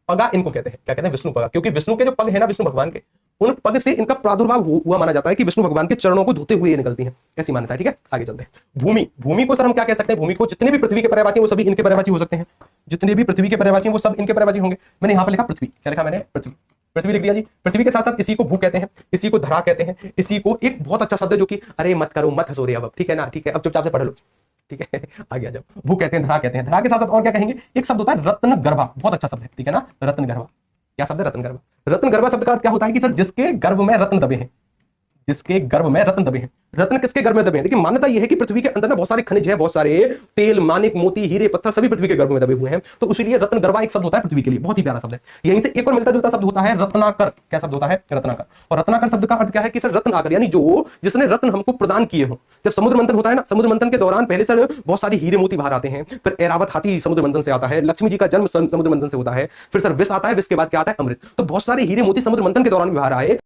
पगा इनको कहते हैं। क्या कहते हैं? विष्णु पगा, क्योंकि विष्णु के जो पग है ना, विष्णु भगवान के, उन पग से इनका प्रादुर्भाव हुआ माना जाता है कि विष्णु भगवान के चरणों को धोते हुए निकलती हैं, ऐसी मान्यता है, ठीक है। आगे चलते हैं। भूमि, भूमि को सर हम क्या कह सकते हैं? भूमि को जितने भी पृथ्वी के पर्यायवाची वो सभी इनके पर्यायवाची हो सकते हैं। जितने भी पृथ्वी के पर्यायवाची वो सब इनके पर्यायवाची होंगे। मैंने यहाँ पर लिखा पृथ्वी। क्या लिखा मैंने? पृथ्वी। पृथ्वी लिख दिया जी। पृथ्वी के साथ साथ इसी को भू कहते हैं, इसी को धरा कहते हैं, इसी को एक बहुत अच्छा शब्द है जो कि अरे मत करो, मत हंसो रे अब, ठीक है ना, ठीक है, अब चुपचाप से पढ़ लो, ठीक है। आगे आ जाओ। भू कहते हैं, धरा कहते हैं। धरा के साथ साथ और क्या कहेंगे? एक शब्द होता है रत्न गर्भा, बहुत अच्छा शब्द है, ठीक है ना, रत्न गर्भा। क्या शब्द है? रत्न गर्भा। रत्न गर्भा शब्द का अर्थ क्या होता है कि सर जिसके गर्भ में रत्न दबे हैं, जिसके गर्भ में रत्न दबे हैं। रत्न किसके गर्भ में दबे हैं? देखिए मान्यता यह है कि पृथ्वी के अंदर ना बहुत सारे खनिज है, बहुत सारे तेल, मानिक, मोती, हीरे, पत्थर सभी पृथ्वी के गर्भ में दबे हुए हैं। तो इसीलिए रत्न गर्भा एक शब्द होता है पृथ्वी के लिए, बहुत ही प्यारा शब्द है। यहीं से एक और मिलता जुलता शब्द होता है रत्नाकर। क्या शब्द होता है? रत्नाकर। और रत्नाकर शब्द का अर्थ क्या है कि सर रत्न आकर, यानी जो जिसने रत्न हमको प्रदान किए हो। जब समुद्र मंथन होता है ना, समुद्र मंथन के दौरान पहले सर बहुत सारे हीरे मोती बाहर आते हैं, फिर ऐरावत हाथी समुद्र मंथन से आता है, लक्ष्मी जी का जन्म समुद्र मंथन से होता है, फिर सर विष आता है, विष के बाद क्या आता है? अमृत। तो बहुत सारे हीरे मोती समुद्र मंथन के दौरान भी बाहर आए।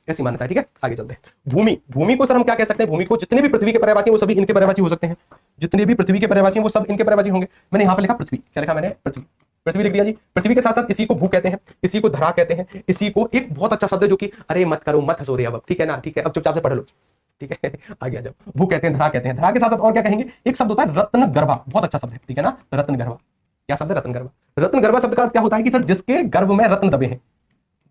ऐसी मान्यता है, ठीक है। आगे चलते हैं। भूमि, भूमि को सर हम क्या कह सकते हैं? भूमि को जितने भी पृथ्वी के पर्यायवाची वो सभी इनके पर्यायवाची हो सकते हैं। जितने भी पृथ्वी के पर्यायवाची वो सब इनके पर्यायवाची होंगे। मैंने यहां पर लिखा पृथ्वी। क्या लिखा मैंने? पृथ्वी। पृथ्वी लिख दिया जी। पृथ्वी के साथ साथ इसी को भू कहते हैं, इसी को धरा कहते हैं, इसी को एक बहुत अच्छा शब्द है जो कि अरे मत करो, मत हंसो रे अब, ठीक है ना, ठीक है, अब चुपचाप से पढ़ लो, ठीक है। आ गया, जब भू कहते हैं, धरा कहते हैं, धरा के साथ साथ और क्या कहेंगे, एक शब्द होता है रत्न गर्भा, बहुत अच्छा शब्द है, ठीक है ना, रत्न गर्भा। क्या शब्द है, रत्न गर्भा। रत्न गर्भा शब्द का अर्थ क्या होता है कि सर जिसके गर्भ में रत्न दबे हैं,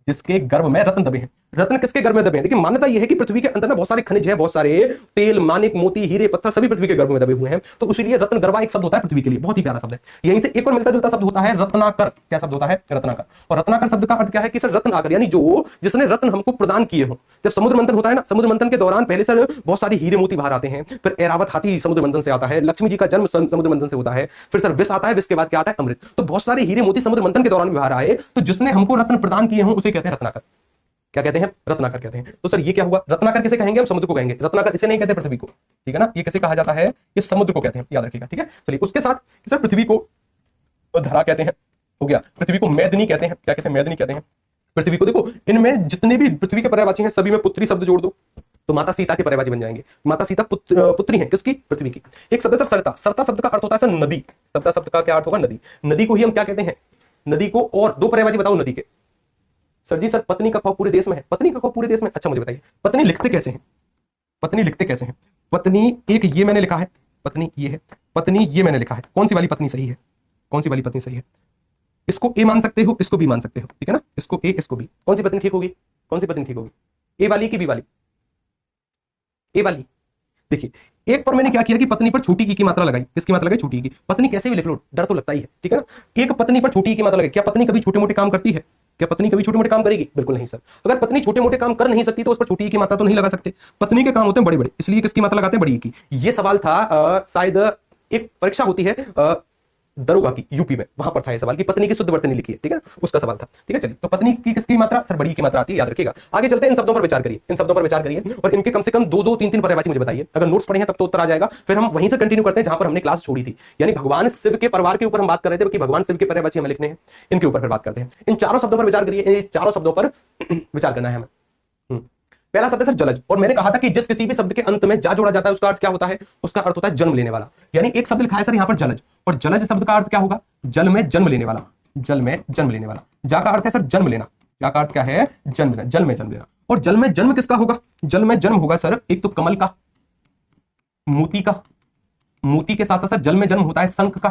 जिसके गर्भ में रत्न दबे हैं। रत्न किसके गर्भ में दबे हैं? देखिए मान्यता यह है कि पृथ्वी के अंदर ना बहुत सारे खनिज है, बहुत सारे तेल, मानिक, मोती, हीरे, पत्थर सभी पृथ्वी के गर्भ में दबे हुए हैं, तो इसीलिए रत्न गर्भा एक शब्द होता है पृथ्वी के लिए, बहुत ही प्यारा शब्द है। यहीं से एक और मिलता जुलता शब्द होता है रत्नाकर। क्या शब्द होता है? रत्नाकर। और रत्नाकर शब्द का अर्थ क्या है कि सर रत्न आकर, यानी जो जिसने रत्न हमको प्रदान किए हो। जब समुद्र मंथन होता है ना, समुद्र मंथन के दौरान पहले सर बहुत सारे हीरे मोती बाहर आते हैं, फिर ऐरावत हाथी समुद्र मंथन से आता है, लक्ष्मी जी का जन्म समुद्र मंथन से होता है, फिर सर विष आता है, विष के बाद क्या आता है? अमृत। तो बहुत सारे हीरे मोती समुद्र मंथन के दौरान भी बाहर आए, तो जिसने हमको रत्न प्रदान किए हों उसे कहते हैं रत्नाकर। क्या कहते हैं? रत्नाकर कहते हैं। तो सर ये क्या हुआ? रत्नाकर किसे कहेंगे? हम समुद्र को कहेंगे। रत्नाकर इसे नहीं कहते पृथ्वी को, ठीक है ना, ये किसे कहा जाता है? ये समुद्र को कहते हैं, याद रखिएगा, ठीक है। चलिए उसके साथ सर पृथ्वी को धरा कहते हैं, हो गया। पृथ्वी को मैदिनी कहते हैं। क्या कहते हैं? मैदिनी कहते हैं पृथ्वी को। देखो इनमें जितने भी पृथ्वी के पर्यायवाची हैं सभी में पुत्री शब्द जोड़ दो तो माता सीता के पर्यायवाची बन जाएंगे। माता सीता पुत्री हैं किसकी? पृथ्वी की। एक शब्द है सर सरता। सरता शब्द का अर्थ होता है सर नदी। सरता शब्द का क्या अर्थ होगा? नदी। नदी को ही हम क्या कहते हैं? नदी को। और दो पर्यायवाची बताओ नदी के। सर जी सर पत्नी का खौफ पूरे देश में है। पत्नी का खौफ पूरे देश में, अच्छा मुझे बताइए पत्नी लिखते कैसे हैं? पत्नी लिखते कैसे हैं? पत्नी एक ये मैंने लिखा है, पत्नी ये है, पत्नी ये मैंने लिखा है। कौन सी वाली पत्नी सही है? कौन सी वाली पत्नी सही है? इसको ए मान सकते हो, इसको बी मान सकते हो, ठीक है ना, इसको ए इसको बी। कौन सी पत्नी ठीक होगी? कौन सी पत्नी ठीक होगी? ए वाली की बी वाली? ए वाली। देखिए एक पर मैंने क्या किया कि पत्नी पर छोटी ई की मात्रा लगाई। किसकी मात्रा लगाई? छोटी ई की। पत्नी कैसे भी लिख लो, डर तो लगता ही है, ठीक है ना। एक पत्नी पर छोटी ई की मात्रा लगाई। क्या पत्नी कभी छोटे मोटे काम करती है? क्या पत्नी कभी छोटे मोटे काम करेगी? बिल्कुल नहीं सर। अगर पत्नी छोटे मोटे काम कर नहीं सकती तो उस पर छोटी ई की मात्रा तो नहीं लगा सकते। पत्नी के काम होते हैं बड़े बड़े, इसलिए किसकी मात्रा लगाते हैं? बड़ी ई की। ये सवाल था शायद एक परीक्षा होती है दरोगा की, यूपी में, वहां पर था ये सवाल कि पत्नी की शुद्ध वर्तनी लिखिए, ठीक है, उसका सवाल था, ठीक है। चलिए तो पत्नी की किसकी मात्रा? सर बड़ी की मात्रा आती है, याद रखिएगा। आगे चलते हैं, इन शब्दों पर विचार करिए, इन शब्दों पर विचार करिए और इनके कम से कम दो दो तीन तीन पर्यायवाची मुझे बताइए। अगर नोट्स पढ़े हैं तब तो उत्तर आ जाएगा, फिर हम वहीं से कंटिन्यू करते हैं जहां पर हमने क्लास छोड़ी थी। यानी भगवान शिव के परिवार के ऊपर हम बात कर रहे थे कि भगवान शिव के पर्यायवाची हमें लिखने हैं, इनके ऊपर फिर बात करते हैं। इन चारों शब्दों पर विचार करिए, इन चारों शब्दों पर विचार करना है हमें। पहला शब्द है सर जलज। और मैंने कहा था कि जिस किसी भी शब्द के अंत में जा जोड़ा जाता है उसका अर्थ क्या होता है? उसका अर्थ होता है जन्म लेने वाला। यानी एक शब्द लिखा है सर यहाँ पर जलज, और जलज शब्द का अर्थ क्या होगा? जल में जन्म लेने वाला। जल में जन्म लेने वाला। जा का अर्थ है सर जन्म लेना। जा का अर्थ क्या है? जन्म लेना। जल में जन्म लेना। और जल में जन्म किसका होगा? जल में जन्म होगा सर एक तो कमल का, मोती का। मोती के साथ साथ सर जल में जन्म होता है शंख का।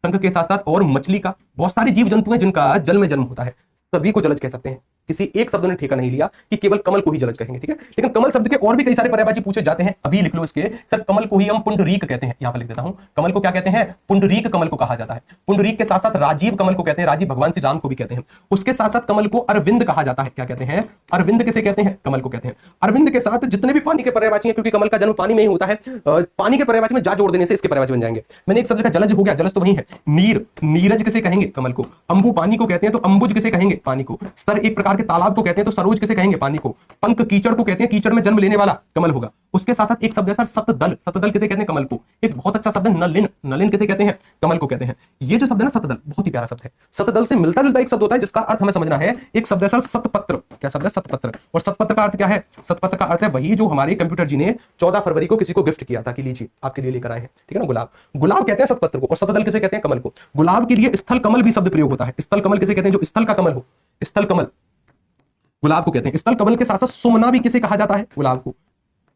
शंख के साथ साथ और मछली का। बहुत सारे जीव जंतु हैं जिनका जल में जन्म होता है, सभी को जलज कह सकते हैं। किसी एक शब्द ने ठेका नहीं लिया कि केवल कमल को ही जलज कहेंगे, ठीक है। लेकिन कमल शब्द के और भी कई सारे पर्यायवाची पूछे जाते हैं, अभी लिख लो इसके। सर कमल को ही हम पुंडरीक कहते हैं, यहां पर लिख देता हूं। कमल को क्या कहते हैं? पुंडरीक कमल को कहा जाता है। पुंडरीक के साथ साथ राजीव कमल को कहते हैं। राजीव भगवान श्री राम को भी कहते हैं। उसके साथ साथ कमल को अरविंद कहा जाता है। क्या कहते हैं? अरविंद किसे कहते हैं? कमल को कहते हैं। अरविंद के साथ जितने भी पानी के पर्यायवाची हैं, क्योंकि कमल का जन्म पानी में ही होता है, पानी के पर्यायवाची में जा जोड़ देने से इसके पर्यायवाची बन जाएंगे। मैंने एक शब्द लिखा जलज, हो गया, जलज तो वही है। नीर, नीरज किसे कहेंगे? कमल को। अंबु पानी को कहते हैं, तो अंबुज किसे कहेंगे? पानी को। सर एक प्रकार के तालाब को कहते हैं, तो सरोज किसे कहेंगे? पानी को। पंख कीचड़ को कहते हैं, कीचड़ में जन्म लेने वाला कमल होगा। उसके साथ साथ एक शब्द है सर सतदल। सतदल किसे कहते हैं? कमल को। एक बहुत अच्छा शब्द है नलिन। नलिन किसे कहते हैं? कमल को कहते हैं। ये जो शब्द है ना सतदल, बहुत ही प्यारा शब्द है। सतदल से मिलता जुलता एक शब्द होता है जिसका अर्थ हमें समझना है। एक शब्द है सर सतपत्र। क्या शब्द है? सतपत्र। और सतपत्र का अर्थ क्या है? सतपत्र का अर्थ है वही जो हमारे कंप्यूटर जी ने 14 फरवरी को किसी को गिफ्ट किया था कि लीजिए आपके लिए लेकर आए हैं, ठीक है ना, गुलाब। गुलाब कहते हैं सतपत्र को, और सतदल किसे कहते हैं? कमल को। गुलाब के लिए स्थल कमल भी शब्द प्रयोग होता है। स्थल कमल किसे कहते हैं? जो स्थल का कमल हो, स्थल कमल गुलाब को कहते हैं। स्थल कमल के साथ साथ सुमना भी किसे कहा जाता है? गुलाब को।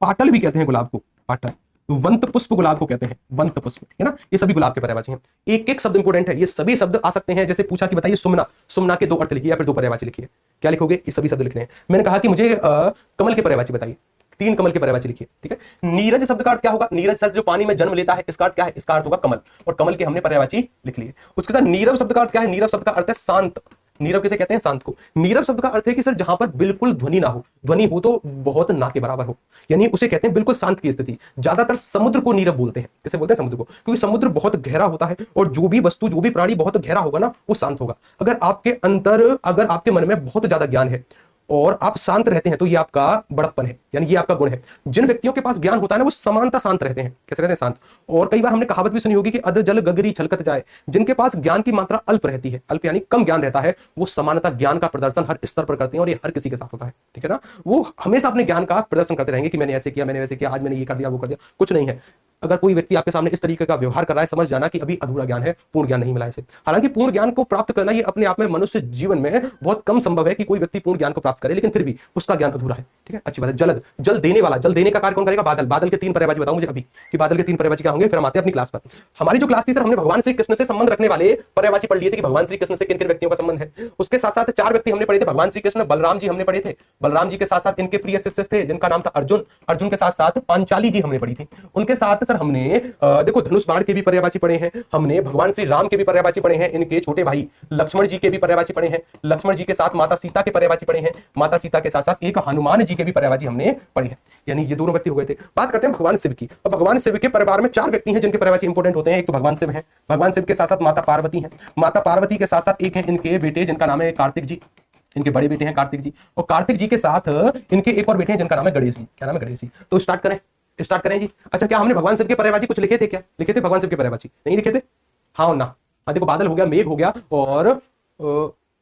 पाटल भी कहते हैं गुलाब को, पाटल। वंत पुष्प गुलाब को कहते हैं, वंत पुष्प, है ना। ये सभी गुलाब के पर्यायवाची हैं। एक एक शब्द इंपोर्टेंट है, ये सभी शब्द आ सकते हैं। जैसे पूछा कि बताइए सुमना, सुमना के दो अर्थ लिखिए या फिर दो पर्यायवाची लिखिए। क्या लिखोगे? ये सभी शब्द लिखने हैं। मैंने कहा कि मुझे कमल के पर्यायवाची बताइए, 3 कमल के पर्यायवाची लिखिए, ठीक है। नीरज शब्द का अर्थ क्या होगा? नीरज सर जो पानी में जन्म लेता है, इसका अर्थ क्या है? इसका अर्थ होगा कमल, और कमल के हमने पर्यायवाची लिख लिए। उसके साथ नीरव शब्द का अर्थ क्या है? नीरव शब्द का अर्थ है शांत। नीरव किसे कहते हैं? शांत को। नीरव शब्द का अर्थ है कि सर जहां पर बिल्कुल ध्वनि ना हो, ध्वनि हो तो बहुत ना के बराबर हो, यानी उसे कहते हैं बिल्कुल शांत की स्थिति। ज्यादातर समुद्र को नीरव बोलते हैं। किसे बोलते हैं? समुद्र को, क्योंकि समुद्र बहुत गहरा होता है और जो भी वस्तु, जो भी प्राणी बहुत गहरा होगा ना, वो शांत होगा। अगर आपके अंदर, अगर आपके मन में बहुत ज्यादा ज्ञान है और आप शांत रहते हैं तो ये आपका बड़प्पन है, यानी ये आपका गुण है। जिन व्यक्तियों के पास ज्ञान होता है ना, वो समानता शांत रहते हैं। कैसे रहते हैं? शांत। और कई बार हमने कहावत भी सुनी होगी कि अध जल गगरी छलकत जाए। जिनके पास ज्ञान की मात्रा अल्प रहती है, अल्प यानी कम ज्ञान रहता है, वो समानता ज्ञान का प्रदर्शन हर स्तर पर करते हैं, और ये हर किसी के साथ होता है, ठीक है ना। वो हमेशा अपने ज्ञान का प्रदर्शन करते रहेंगे कि मैंने ऐसे किया, मैंने वैसे किया, आज मैंने ये कर दिया, वो कर दिया। कुछ नहीं है। अगर कोई व्यक्ति आपके सामने इस तरीके का व्यवहार कर रहा है, समझ जाना कि अभी अधूरा ज्ञान है, पूर्ण ज्ञान नहीं मिला है इसे। हालांकि पूर्ण ज्ञान को प्राप्त करना ये अपने आप में मनुष्य जीवन में बहुत कम संभव है कि कोई व्यक्ति पूर्ण ज्ञान को प्राप्त करे, लेकिन फिर भी उसका ज्ञान अधूरा है। ठीक है, अच्छी बात है। जलद, जल देने वाला, जल देने का कार्य कौन करेगा? बादल। बादल के तीन पर्यायवाची बताओ मुझे अभी कि बादल के तीन पर्यायवाची क्या होंगे, फिर हम आते हैं अपनी क्लास पर। हमारी जो क्लास थी सर, हमने भगवान श्री कृष्ण से संबंध रखने वाले पर्यायवाची पढ़ लिए थे कि भगवान श्री कृष्ण से किन किन व्यक्तियों का संबंध है। उसके साथ साथ चार व्यक्ति हमने पढ़े थे, भगवान श्री कृष्ण, बलराम जी हमने पढ़े थे, बलराम जी के साथ साथ इनके प्रिय शिष्य थे जिनका नाम था अर्जुन, अर्जुन के साथ साथ पांचाली जी हमने पढ़ी थी। उनके साथ सर हमने देखो धनुष बाण के भी पर्यायवाची पढ़े हैं, हमने भगवान श्री राम के भी पर्यायवाची पढ़े हैं, इनके छोटे भाई लक्ष्मण जी के भी पर्यायवाची पढ़े हैं, लक्ष्मण जी के साथ माता सीता के पर्यायवाची पढ़े हैं, माता सीता के साथ साथ एक हनुमान जी के भी पर्यायवाची हमने पढ़े हैं। यानी ये दोनों व्यक्ति हो गए थे। बात करते हैं भगवान शिव की। अब भगवान शिव के परिवार में चार व्यक्ति हैं जिनके पर्यायवाची इंपॉर्टेंट होते हैं। एक तो भगवान शिव है, भगवान शिव के साथ साथ माता पार्वती है, माता पार्वती के साथ साथ एक है इनके बेटे जिनका नाम है कार्तिक जी, इनके बड़े बेटे हैं कार्तिक जी, और कार्तिक जी के साथ इनके एक और बेटे हैं जिनका नाम है गणेश जी। क्या नाम है? गणेश जी। तो स्टार्ट करें जी। अच्छा, क्या हमने भगवान शिव के पर्यायवाची कुछ लिखे थे? क्या लिखे थे भगवान शिव के पर्यायवाची? नहीं लिखे थे? हाँ और ना। हाँ देखो, बादल हो गया, मेघ हो गया, और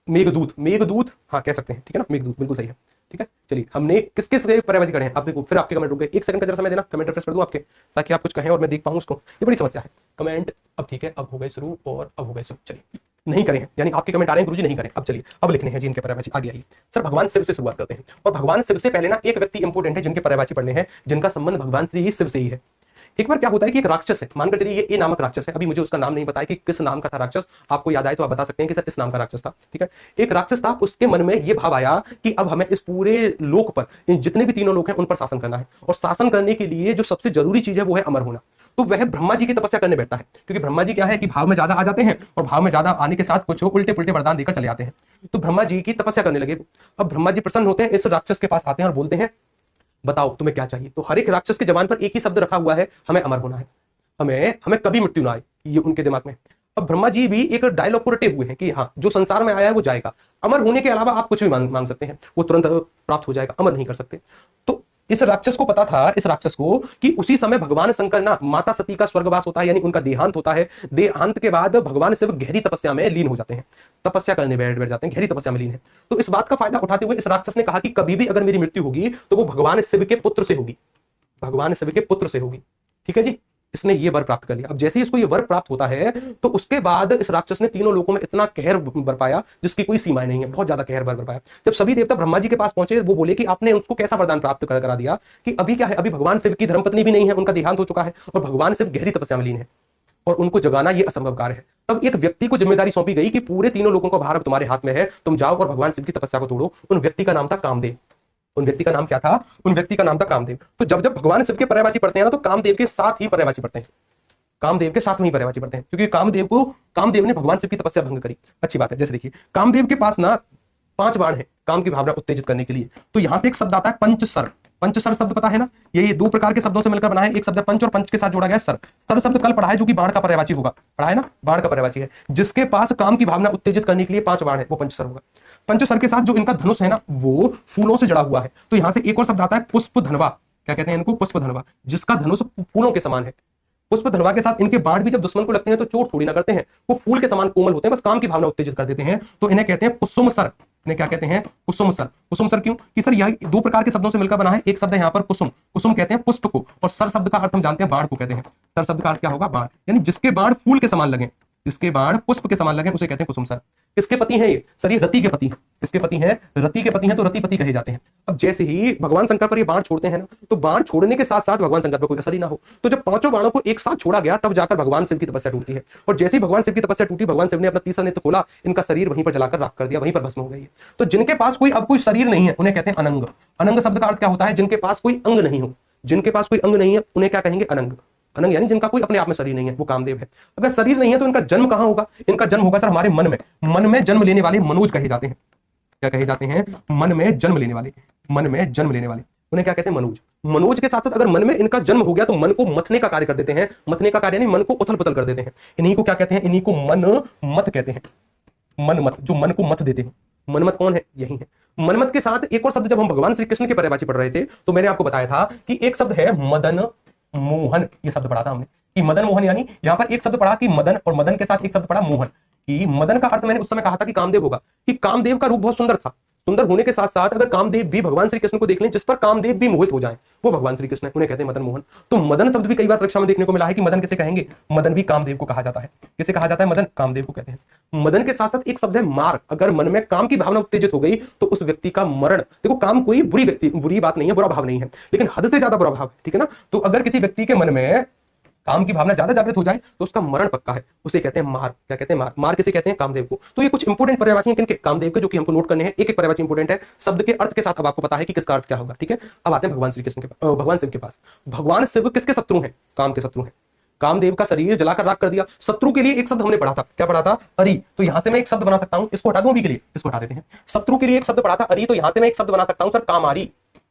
मेघदूत, मेघदूत हाँ कह सकते हैं, ठीक है ना, मेघदूत बिल्कुल सही है। ठीक है, चलिए हमने किस किस पर्यायवाची करे हैं आप देखो, फिर आपके कमेंट रुक गए। एक सेकंड का जरा समय देना, कमेंट रिफ्रेश कर दूं आपके, ताकि आप कुछ कहें और मैं देख पाऊं उसको। ये बड़ी समस्या है। कमेंट अब ठीक है, अब हो गए शुरू, और अब हो गए शुरू। चलिए, नहीं करें यानी आपके कमेंट आ रहे हैं गुरुजी, नहीं करें। अब चलिए, अब लिखने हैं जी इनके पर्यायवाची। आगे आइए सर, भगवान शिव से शुरुआत करते हैं। और भगवान शिव से पहले ना एक व्यक्ति इंपॉर्टेंट है जिनके पर्यायवाची पढ़ने हैं, जिनका संबंध भगवान श्री शिव से ही है। एक बार क्या होता है कि एक राक्षस है, मानकर चलिए ये ए नामक राक्षस है, अभी मुझे उसका नाम नहीं पता है कि किस नाम का था राक्षस, आपको याद आए तो आप बता सकते हैं कि सर इस नाम का राक्षस था। ठीक है, एक राक्षस था, उसके मन में ये भाव आया कि अब हमें इस पूरे लोक पर, जितने भी तीनों लोग हैं उन पर शासन करना है, और शासन करने के लिए जो सबसे जरूरी चीज है वो है अमर होना। तो वह ब्रह्मा जी की तपस्या करने बैठता है, क्योंकि ब्रह्मा जी क्या है कि भाव में ज्यादा आ जाते हैं, और भाव में ज्यादा आने के साथ कुछ उल्टे पुल्टे वरदान देकर चले आते हैं। तो ब्रह्मा जी की तपस्या करने लगे। अब ब्रह्मा जी प्रसन्न होते हैं, इस राक्षस के पास आते हैं और बोलते हैं बताओ तुम्हें क्या चाहिए। तो हर एक राक्षस के जबान पर एक ही शब्द रखा हुआ है, हमें अमर होना है, हमें हमें कभी मृत्यु ना आए, ये उनके दिमाग में। अब ब्रह्मा जी भी एक डायलॉग को रटे हुए हैं कि हाँ जो संसार में आया है वो जाएगा, अमर होने के अलावा आप कुछ भी मांग सकते हैं, वो तुरंत प्राप्त हो जाएगा, अमर नहीं कर सकते। तो इस राक्षस को पता था, इस राक्षस को, कि उसी समय भगवान शंकर ना माता सती का स्वर्गवास होता है, यानी उनका देहांत होता है। देहांत के बाद भगवान शिव गहरी तपस्या में लीन हो जाते हैं, तपस्या करने बैठ जाते हैं, गहरी तपस्या में लीन है। तो इस बात का फायदा उठाते हुए इस राक्षस ने कहा कि कभी भी अगर मेरी मृत्यु होगी तो वो भगवान शिव के पुत्र से होगी, भगवान शिव के पुत्र से होगी। ठीक है जी, इसने ये वर प्राप्त कर लिया। अब जैसे ही इसको ये वर प्राप्त होता है तो उसके बाद इस राक्षस ने तीनों लोगों में इतना कहर बरपाया जिसकी कोई सीमाएं नहीं है, बहुत ज्यादा कहर बरपाया। जब सभी देवता ब्रह्मा जी के पास पहुंचे, वो बोले कि आपने उसको कैसा वरदान प्राप्त करा दिया कि अभी क्या है, अभी भगवान शिव की धर्मपत्नी भी नहीं है, उनका देहांत हो चुका है, और भगवान शिव गहरी तपस्या में लीन है, और उनको जगाना ये असंभव कार्य है। तब एक व्यक्ति को जिम्मेदारी सौंपी गई कि पूरे तीनों लोगों का भार अब तुम्हारे हाथ में है, तुम जाओ और भगवान शिव की तपस्या को तोड़ो। उन व्यक्ति का नाम था कामदेव। उन व्यक्ति का नाम क्या था? उन व्यक्ति का नाम था कामदेव। तो जब जब भगवान शिव के पर्यायवाची पढ़ते हैं ना, तो कामदेव के साथ ही पर्यायवाची पढ़ते हैं, कामदेव के साथ में ही पर्यायवाची पढ़ते हैं, क्योंकि कामदेव ने भगवान शिव की तपस्या भंग करी। अच्छी बात है। जैसे देखिए, कामदेव के पास ना 5 बाण है काम की भावना उत्तेजित करने के लिए। तो यहां से एक शब्द आता है पंचसर। पंचसर शब्द पता है ना, ये 2 प्रकार के शब्दों से मिलकर बना है। एक शब्द है पंच, और पंच के साथ जोड़ा गया सर। सर शब्द कल पढ़ा है, जो कि बाण का पर्यायवाची होगा, पढ़ा है ना, बाण का पर्यायवाची है। जिसके पास काम की भावना उत्तेजित करने के लिए 5 बाण है, वो पंचसर होगा। पंचसर के साथ जो इनका धनुष है ना, वो फूलों से जड़ा हुआ है। तो यहां से एक और शब्द आता है पुष्प धनवा। क्या कहते हैं इनको? पुष्प धनवा, जिसका धनुष फूलों के समान है। पुष्प धनवा के साथ इनके बाण भी जब दुश्मन को लगते हैं तो चोट थोड़ी ना करते हैं, वो फूल के समान कोमल होते हैं, बस काम की भावना उत्तेजित कर देते हैं। तो इन्हें कहते हैं कुसुम सर। इन्हें क्या कहते हैं? कुसुम सर। कुसुम सर क्यों? कि सर यह 2 प्रकार के शब्दों से मिलकर बना है। एक शब्द है यहाँ पर कुसुम, कुसुम कहते हैं पुष्प को, और सर शब्द का अर्थ हम जानते हैं बाण को कहते हैं। सर शब्द का अर्थ क्या होगा? बाण, यानी जिसके बाण फूल के समान लगे, जिसके बाण पुष्प के समान लगे, उसे कहते हैं कुसुम सर। किसके पति हैं ये? सर ये रति के पति हैं। किसके पति हैं? रति के पति हैं, तो रतिपति कहे जाते हैं। अब जैसे ही भगवान शंकर पर ये बाण छोड़ते हैं ना, तो बाण छोड़ने के साथ साथ भगवान शंकर पर कोई असर ही ना हो। तो जब 5 बाणों को एक साथ छोड़ा गया, तब जाकर भगवान शिव की तपस्या टूटती है। और जैसे ही भगवान शिव की तपस्या टूटी, भगवान शिव ने अपना तीसरा नेत्र खोला, इनका शरीर वहीं पर जलाकर राख कर दिया, वहीं पर भस्म हो गई है। तो जिनके पास कोई अब कोई शरीर नहीं है, उन्हें कहते हैं अनंग। अनंग शब्द का अर्थ क्या होता है? जिनके पास कोई अंग नहीं हो, जिनके पास कोई अंग नहीं है उन्हें क्या कहेंगे? अनंग। अनंग यानी जिनका कोई अपने आप में शरीर नहीं है, वो कामदेव है। अगर शरीर नहीं है तो इनका जन्म कहां होगा? इनका जन्म होगा सर हमारे मन में। मन में जन्म लेने वाले मनोज कहे जाते हैं। क्या कहे जाते हैं? मन में जन्म लेने वाले, मन में जन्म लेने वाले, उन्हें क्या कहते हैं? मनोज। मनोज के साथ साथ अगर मन में इनका जन्म हो गया तो मन को मथने का कार्य कर देते हैं। मथने का कार्य यानी मन को उथल पुथल कर देते हैं। इन्हीं को क्या कहते हैं? इन्हीं को मन मत कहते हैं। मन मत, जो मन को मत देते हैं। मनमत कौन है? यही है। मनमत के साथ एक और शब्द, जब हम भगवान श्री कृष्ण के पर्यायवाची पढ़ रहे थे तो मैंने आपको बताया था कि एक शब्द है मदन मोहन। ये शब्द पढ़ा था हमने कि मदन मोहन, यानी यहां पर एक शब्द पढ़ा कि मदन, और मदन के साथ एक शब्द पढ़ा मोहन। कि मदन का अर्थ मैंने उस समय कहा था कि कामदेव होगा, कि कामदेव का रूप बहुत सुंदर था। सुंदर होने के साथ साथ अगर कामदेव भी भगवान श्री कृष्ण को देख लें, जिस पर कामदेव भी मोहित हो जाए, वो भगवान श्री कृष्ण है, उन्हें कहते हैं मदन मोहन। तो मदन शब्द भी कई बार परीक्षा में देखने को मिला है कि मदन किसे कहेंगे, मदन भी कामदेव को कहा जाता है। किसे कहा जाता है, मदन, कामदेव को कहते हैं। मदन के साथ साथ एक शब्द है मार। अगर मन में काम की भावना उत्तेजित हो गई तो उस व्यक्ति का मरण। देखो काम कोई बुरी बात नहीं है, बुरा भाव नहीं है, लेकिन हद से ज्यादा बुरा भाव है, ठीक है ना। तो अगर किसी व्यक्ति के मन में काम की भावना ज्यादा जागृत हो जाए तो उसका मरण पक्का है, उसे कहते हैं मार। क्या कहते हैं, मार। मार किसे कहते हैं, कामदेव को। तो ये कुछ इंपोर्टेंट पर्यायवाची हैं कामदेव के, जो कि हमको नोट करने हैं। एक एक पर्यायवाची इंपोर्टेंट है, शब्द के अर्थ के साथ अब आपको पता है कि किसका अर्थ क्या होगा, ठीक है। अब आते हैं भगवान श्री कृष्ण के पास, भगवान शिव के पास। भगवान शिव किसके शत्रु हैं, काम के शत्रु हैं। कामदेव का शरीर जलाकर राख कर दिया। शत्रु के लिए एक शब्द हमने पढ़ा था, क्या पढ़ा था, अरि। तो यहां से मैं एक शब्द बना सकता हूं, इसको हटा दूं अभी के लिए, इसको हटा देते हैं। शत्रु के लिए एक शब्द पढ़ा था, अरि, तो यहां से मैं एक शब्द बना सकता हूं सर, कामारी।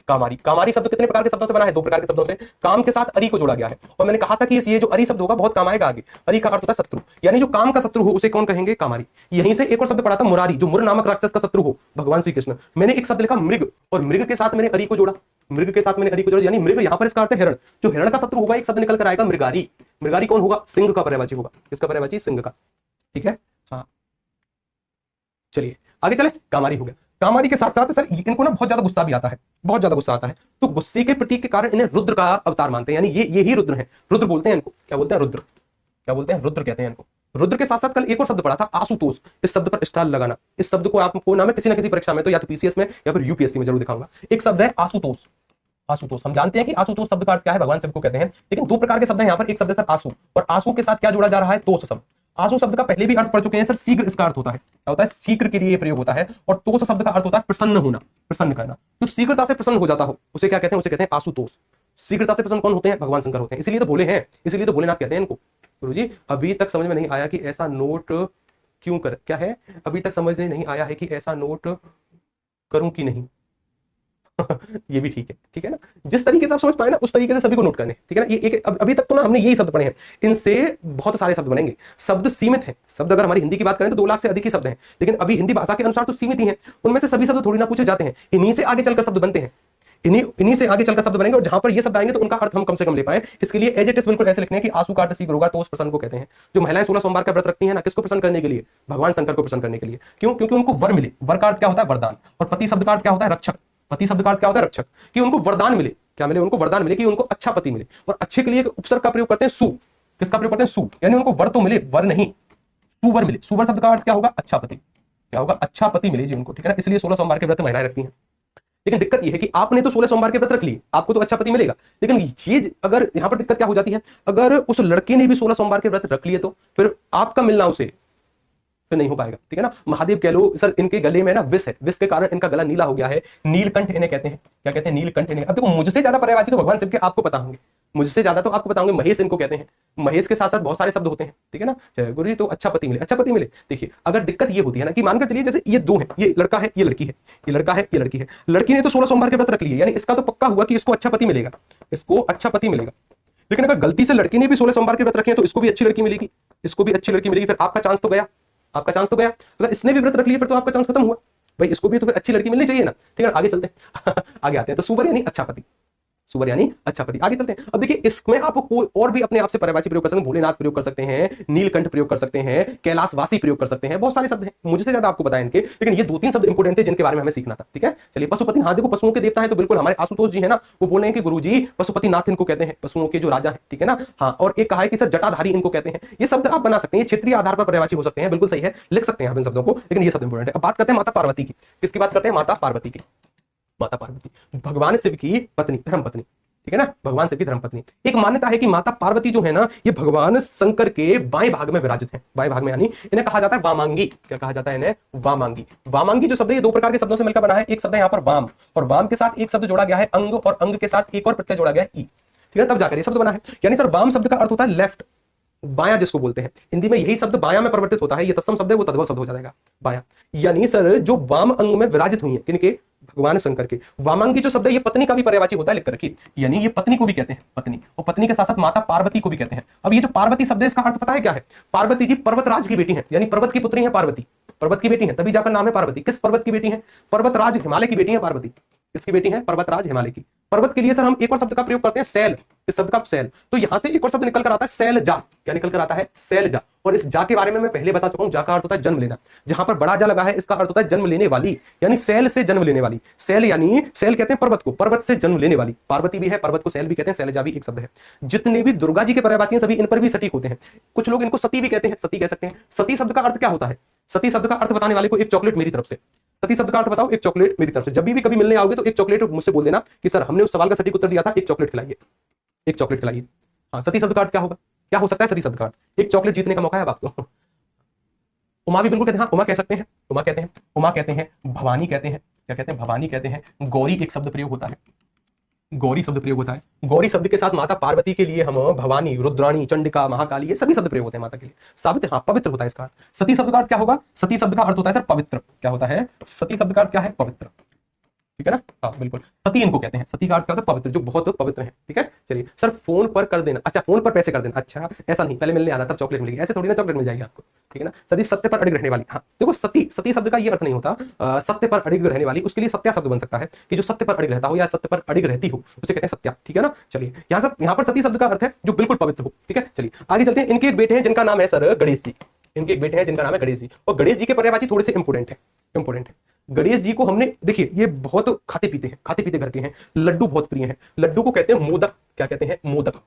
कामारी, कामारी शब्द कितने प्रकार के शब्दों से बना है, दो प्रकार के शब्दों से। काम के साथ अरि को जोड़ा गया है, और मैंने कहा था कि ये जो अरि शब्द होगा बहुत काम आएगा आगे। अरि का अर्थ होता है शत्रु, यानी जो काम का शत्रु हो उसे कौन कहेंगे, कामारी। यहीं से एक और शब्द पढ़ा था मुरारी, जो मुर नामक राक्षस का शत्रु हो, भगवान श्री कृष्ण। मैंने एक शब्द लिखा मृग, और मृग के साथ मैंने अरि को जोड़ा, मृग के साथ मैंने अरि को जोड़ा, यानी मृग यहां पर इसका अर्थ है हिरण। जो हिरण का शत्रु होगा एक शब्द निकल कर आएगा मृगारी। मृगारी कौन होगा, सिंह का पर्यायवाची होगा। किसका पर्यायवाची, सिंह का, ठीक है। हाँ चलिए आगे चले, कामारी हो गया। कामारी के साथ साथ सर इनको ना बहुत ज्यादा गुस्सा भी आता है, बहुत ज्यादा गुस्सा आता है। तो गुस्से के प्रतीक के कारण इन्हें रुद्र का अवतार मानते हैं, यानी ये ही रुद्र है। रुद्र बोलते हैं इनको, क्या बोलते हैं, रुद्र। क्या बोलते हैं, रुद्र कहते हैं इनको। रुद्र के साथ साथ कल एक और शब्द पढ़ा था, आशुतोष। इस शब्द पर स्टार लगाना। इस शब्द को आपको ना मैं किसी ना किसी परीक्षा में, तो या तो पीसीएस में या फिर यूपीएससी में जरूर दिखाऊंगा। एक शब्द है आशुतोष। आशुतोष, हम जानते हैं कि आशुतोष शब्द का अर्थ क्या है, भगवान शिव को कहते हैं। लेकिन दो प्रकार के शब्द हैं यहाँ पर, एक शब्द है सर आशु, और आशु के साथ क्या जोड़ा जा रहा है, तोष शब्द। आशु शब्द का पहले भी अर्थ पढ़ चुके हैं सर, शीघ्र इसका अर्थ होता है, क्या होता है, शीघ्र के लिए प्रयोग होता है। और तोष शब्द का अर्थ होता है प्रसन्न होना, प्रसन्न करना। जो शीघ्रता से प्रसन्न हो जाता हो उसे क्या कहते हैं, उसे कहते हैं आशुतोष। शीघ्रता से प्रसन्न कौन होते हैं, भगवान शंकर होते हैं, इसीलिए तो भोले हैं, इसीलिए तो भोलेनाथ कहते हैं इनको। गुरुजी अभी तक समझ में नहीं आया कि ऐसा नोट क्यों कर, क्या है, अभी तक समझ में नहीं आया है कि ऐसा नोट करूं कि नहीं। ये भी ठीक है ना। जिस तरीके से आप समझ पाए ना उस तरीके से सभी को नोट करने, ठीक है ना। ये एक अभी तक तो ना हमने यही शब्द पढ़े हैं, इनसे बहुत सारे शब्द बनेंगे। शब्द सीमित हैं, शब्द अगर हमारी हिंदी की बात करें तो 2 लाख से अधिक ही शब्द हैं, लेकिन अभी हिंदी भाषा के अनुसार तो सीमित ही हैं। उनमें से सभी शब्द थोड़ी ना पूछे जाते हैं, इन्हीं से आगे चलकर शब्द बनते हैं, इन्हीं से आगे चलकर शब्द बनेंगे। और जहां पर ये शब्द आएंगे तो उनका अर्थ हम कम से कम ले पाए, इसके लिए एज इट इज बिल्कुल ऐसे लिखने हैं कि आंसू का अर्थ शीघ्र होगा, तो उस प्रसन्न को कहते हैं। जो महिलाएं 16 सोमवार का व्रत रखती हैं ना, किसको प्रसन्न करने के लिए, भगवान शंकर को प्रसन्न करने के लिए। क्यों, क्योंकि उनको वर मिले। वर का अर्थ क्या होता है, वरदान। और पति शब्द का अर्थ क्या होता है, रक्षक। पति शब्द का अर्थ क्या होता है, रक्षक। कि उनको वरदान मिले, क्या मिले, उनको वरदान मिले कि उनको अच्छा पति मिले। और अच्छे के लिए उपसर्ग का प्रयोग करते हैं सु। किसका प्रयोग करते हैं, सु, यानी उनको वर तो मिले, वर नहीं सुवर मिले। सुवर शब्द का अर्थ क्या होगा, अच्छा पति। क्या होगा, अच्छा पति मिले जी उनको, ठीक है ना। इसलिए 16 सोमवार के व्रत महिलाएं रखती हैं। लेकिन दिक्कत यह है कि आपने तो 16 सोमवार के व्रत रख लिए, आपको तो अच्छा पति मिलेगा। लेकिन चीज अगर यहां पर दिक्कत क्या हो जाती है, अगर उस लड़के ने भी 16 सोमवार के व्रत रख लिए तो फिर आपका मिलना उसे फिर नहीं हो पाएगा, ठीक है ना। महादेव कह लो सर, इनके गले में ना विष है, विष के कारण इनका गला नीला हो गया है, नीलकंठ इन्हें कहते हैं। क्या कहते हैं, नीलकंठ इन्हें। अब देखो मुझसे ज्यादा पर्यायवाची तो भगवान शिव के आपको पता होंगे, मुझसे ज्यादा तो आपको पता होंगे। महेश इनको कहते हैं। महेश के साथ साथ बहुत सारे शब्द होते हैं, ठीक है ना। गुरु जी तो अच्छा पति मिले, अच्छा पति मिले। देखिए अगर दिक्कत ये होती है ना कि मानकर चलिए जैसे ये 2 है, ये लड़का है, ये लड़की है, ये लड़का है, ये लड़की है। लड़की ने तो 16 सोमवार के व्रत रख लिए, यानी इसका तो पक्का हुआ कि इसको अच्छा पति मिलेगा, इसको अच्छा पति मिलेगा। लेकिन अगर गलती से लड़की ने भी 16 सोमवार के व्रत रखे हैं तो इसको भी अच्छी लड़की मिलेगी, इसको भी अच्छी लड़की मिलेगी। फिर आपका चांस तो गया, आपका चांस तो गया। अगर इसने भी व्रत रख लिया फिर तो आपका चांस खत्म हुआ भाई, इसको भी तो फिर अच्छी लड़की मिलनी चाहिए ना, ठीक है। आगे चलते हैं आगे आते हैं। तो सुवर यानी अच्छा पति, सुवर यानी अच्छा पति। आगे चलते हैं। अब देखिए इसमें आप कोई और भी अपने आप से पर्यायवाची प्रयोग कर सकते हैं, भोलेनाथ प्रयोग कर सकते हैं, नीलकंठ प्रयोग कर सकते हैं, कैलाशवासी प्रयोग कर सकते हैं, बहुत सारे शब्द हैं, मुझसे ज्यादा आपको बताया इनके। लेकिन ये 2-3 शब्द इंपोर्टेंट थे जिनके बारे में हमें सीखना था, ठीक है। चलिए पशुपति, हाँ देखो पशुओं के देवता है तो बिल्कुल हमारे आशुतोष जी है ना, वो बोल रहे हैं कि गुरुजी पशुपतिनाथ इनको कहते हैं, पशुओं के जो राजा है, ठीक है ना। हाँ और एक कहा है कि सर जटाधारी इनको कहते हैं। ये शब्द आप बना सकते हैं, क्षेत्रीय आधार पर पर्यायवाची हो सकते हैं, बिल्कुल सही है, लिख सकते हैं आप इन शब्दों को, लेकिन ये शब्द इंपोर्टेंट है। अब बात करते हैं माता पार्वती की। किसकी बात करते हैं, माता पार्वती की। माता पार्वती भगवान शिव की पत्नी, धर्म पत्नी, ठीक है ना, भगवान शिव की धर्मपत्नी। एक मान्यता है कि माता पार्वती जो है ना, ये भगवान शंकर के बाएं भाग में विराजित है। बाएं भाग में यानी इन्हें कहा जाता है वामांगी। क्या कहा जाता है इन्हें, वामांगी। वामांगी जो शब्द है ये 2 प्रकार के शब्दों से मिलकर बना है। एक शब्द है यहाँ पर वाम, और वाम के साथ एक शब्द जोड़ा गया है अंग, और अंग के साथ एक और प्रत्यय जोड़ा गया है ई, ठीक है, तब जाकर ये शब्द बना है। यानी सर वाम शब्द का अर्थ होता है लेफ्ट, बाया जिसको बोलते हैं। हिंदी में यही शब्द बाया में परिवर्तित होता है, ये तत्सम शब्द है, वो तद्भव शब्द हो जाएगा बाया। यानी सर जो वाम अंग में विराजित हुई है, किनके, भगवान शंकर के। वामांगी जो शब्द है ये पत्नी का भी पर्यायवाची होता है, लिख कर रखिए। यानी ये पत्नी को भी कहते हैं, पत्नी, और पत्नी के साथ साथ माता पार्वती को भी कहते हैं। अब ये जो पार्वती शब्द है इसका अर्थ पता है क्या है, पार्वती जी पर्वतराज की बेटी है, यानी पर्वत की पुत्री है पार्वती, पर्वत की बेटी है, तभी जाकर नाम है पार्वती। किस पर्वत की बेटी है, पर्वतराज हिमालय की बेटी है पार्वती, किसकी बेटी है? पर्वतराज हिमालय की। पर्वत के लिए सर हम एक और शब्द का प्रयोग करते हैं, सैल। इस शब्द का सैल, तो यहां से एक और शब्द निकल कर आता है सैलजा। क्या निकल कर आता है? सैलजा। और इस जा के बारे में मैं पहले बता चुका हूं, जा का अर्थ होता है जन्म लेना। जहां पर बड़ा जा लगा है इसका अर्थ होता है जन्म लेने वाली, यानी सैल से जन्म लेने वाली। सैल यानी सैल कहते हैं पर्वत को, पर्वत से जन्म लेने वाली। पार्वती भी है, पर्वत को सैल भी कहते हैं, सैलजा भी एक शब्द है। जितने भी दुर्गा जी के पर्यायवाची हैं सभी इन पर भी सटीक होते हैं। कुछ लोग इनको सती भी कहते हैं, सती कह सकते हैं। सती शब्द का अर्थ क्या होता है? सती शब्द का अर्थ बताने वाले को एक चॉकलेट मेरी तरफ से। सती शब्द का अर्थ बताओ, एक चॉकलेट मेरी तरफ से। जब भी कभी मिलने आओगे तो एक चॉकलेट मुझसे बोल देना कि सर हमने उस सवाल का सटीक उत्तर दिया था, एक चॉकलेट खिलाइए, एक चॉकलेट खिलाइए। हाँ, सती शब्द का अर्थ क्या होगा? क्या हो सकता है सती शब्द का अर्थ? एक चॉकलेट जीतने का मौका है अब आपको। उमा भी बिल्कुल कहते हैं, हाँ उमा कह सकते हैं, उमा कहते हैं, उमा कहते हैं, भवानी कहते हैं। क्या कहते हैं? भवानी कहते हैं। गौरी एक शब्द प्रयोग होता है, गौरी शब्द प्रयोग होता है। गौरी शब्द के साथ माता पार्वती के लिए हम भवानी, रुद्राणी, चंडिका, महाकाली, ये सभी शब्द प्रयोग होते हैं माता के लिए। सावित्री, हाँ पवित्र होता है इसका। सती शब्द का अर्थ क्या होगा? सती शब्द का अर्थ होता है सर पवित्र। क्या होता है? सती शब्द का अर्थ क्या है? पवित्र। ठीक है ना? हाँ बिल्कुल, सती इनको कहते हैं। सती का अर्थ क्या होता है? पवित्र, जो बहुत पवित्र है। ठीक है, चलिए सर फोन पर कर देना। अच्छा, फोन पर पैसे कर देना। अच्छा, ऐसा नहीं, पहले मिलने आना तब चॉकलेट मिलेगी, ऐसे थोड़ी ना चॉकलेट मिल जाएगी आपको। ठीक है ना? सती सत्य पर अड़िग रहने वाली। हाँ देखो, सती, सती शब्द का ये अर्थ नहीं होता सत्य पर अड़िग रहने वाली। उसके लिए सत्या शब्द बन सकता है कि जो सत्य पर अड़िग रहता हो या सत्य पर अड़िग रहती हो, उसे कहते हैं सत्या। ठीक है ना? चलिए यहाँ पर सती शब्द का अर्थ है जो बिल्कुल पवित्र हो। ठीक है, चलिए आगे चलते हैं। इनके एक बेटे हैं जिनका नाम है सर गणेश जी। इनके एक बेटे हैं जिनका नाम है गणेश जी, और गणेश जी के पर्यायवाची थोड़े से इंपोर्टेंट है, इंपोर्टेंट है। गणेश जी को हमने, देखिए ये बहुत खाते पीते हैं, खाते पीते घर के हैं, लड्डू बहुत प्रिय हैं। लड्डू को कहते हैं मोदक। क्या कहते हैं? मोदक,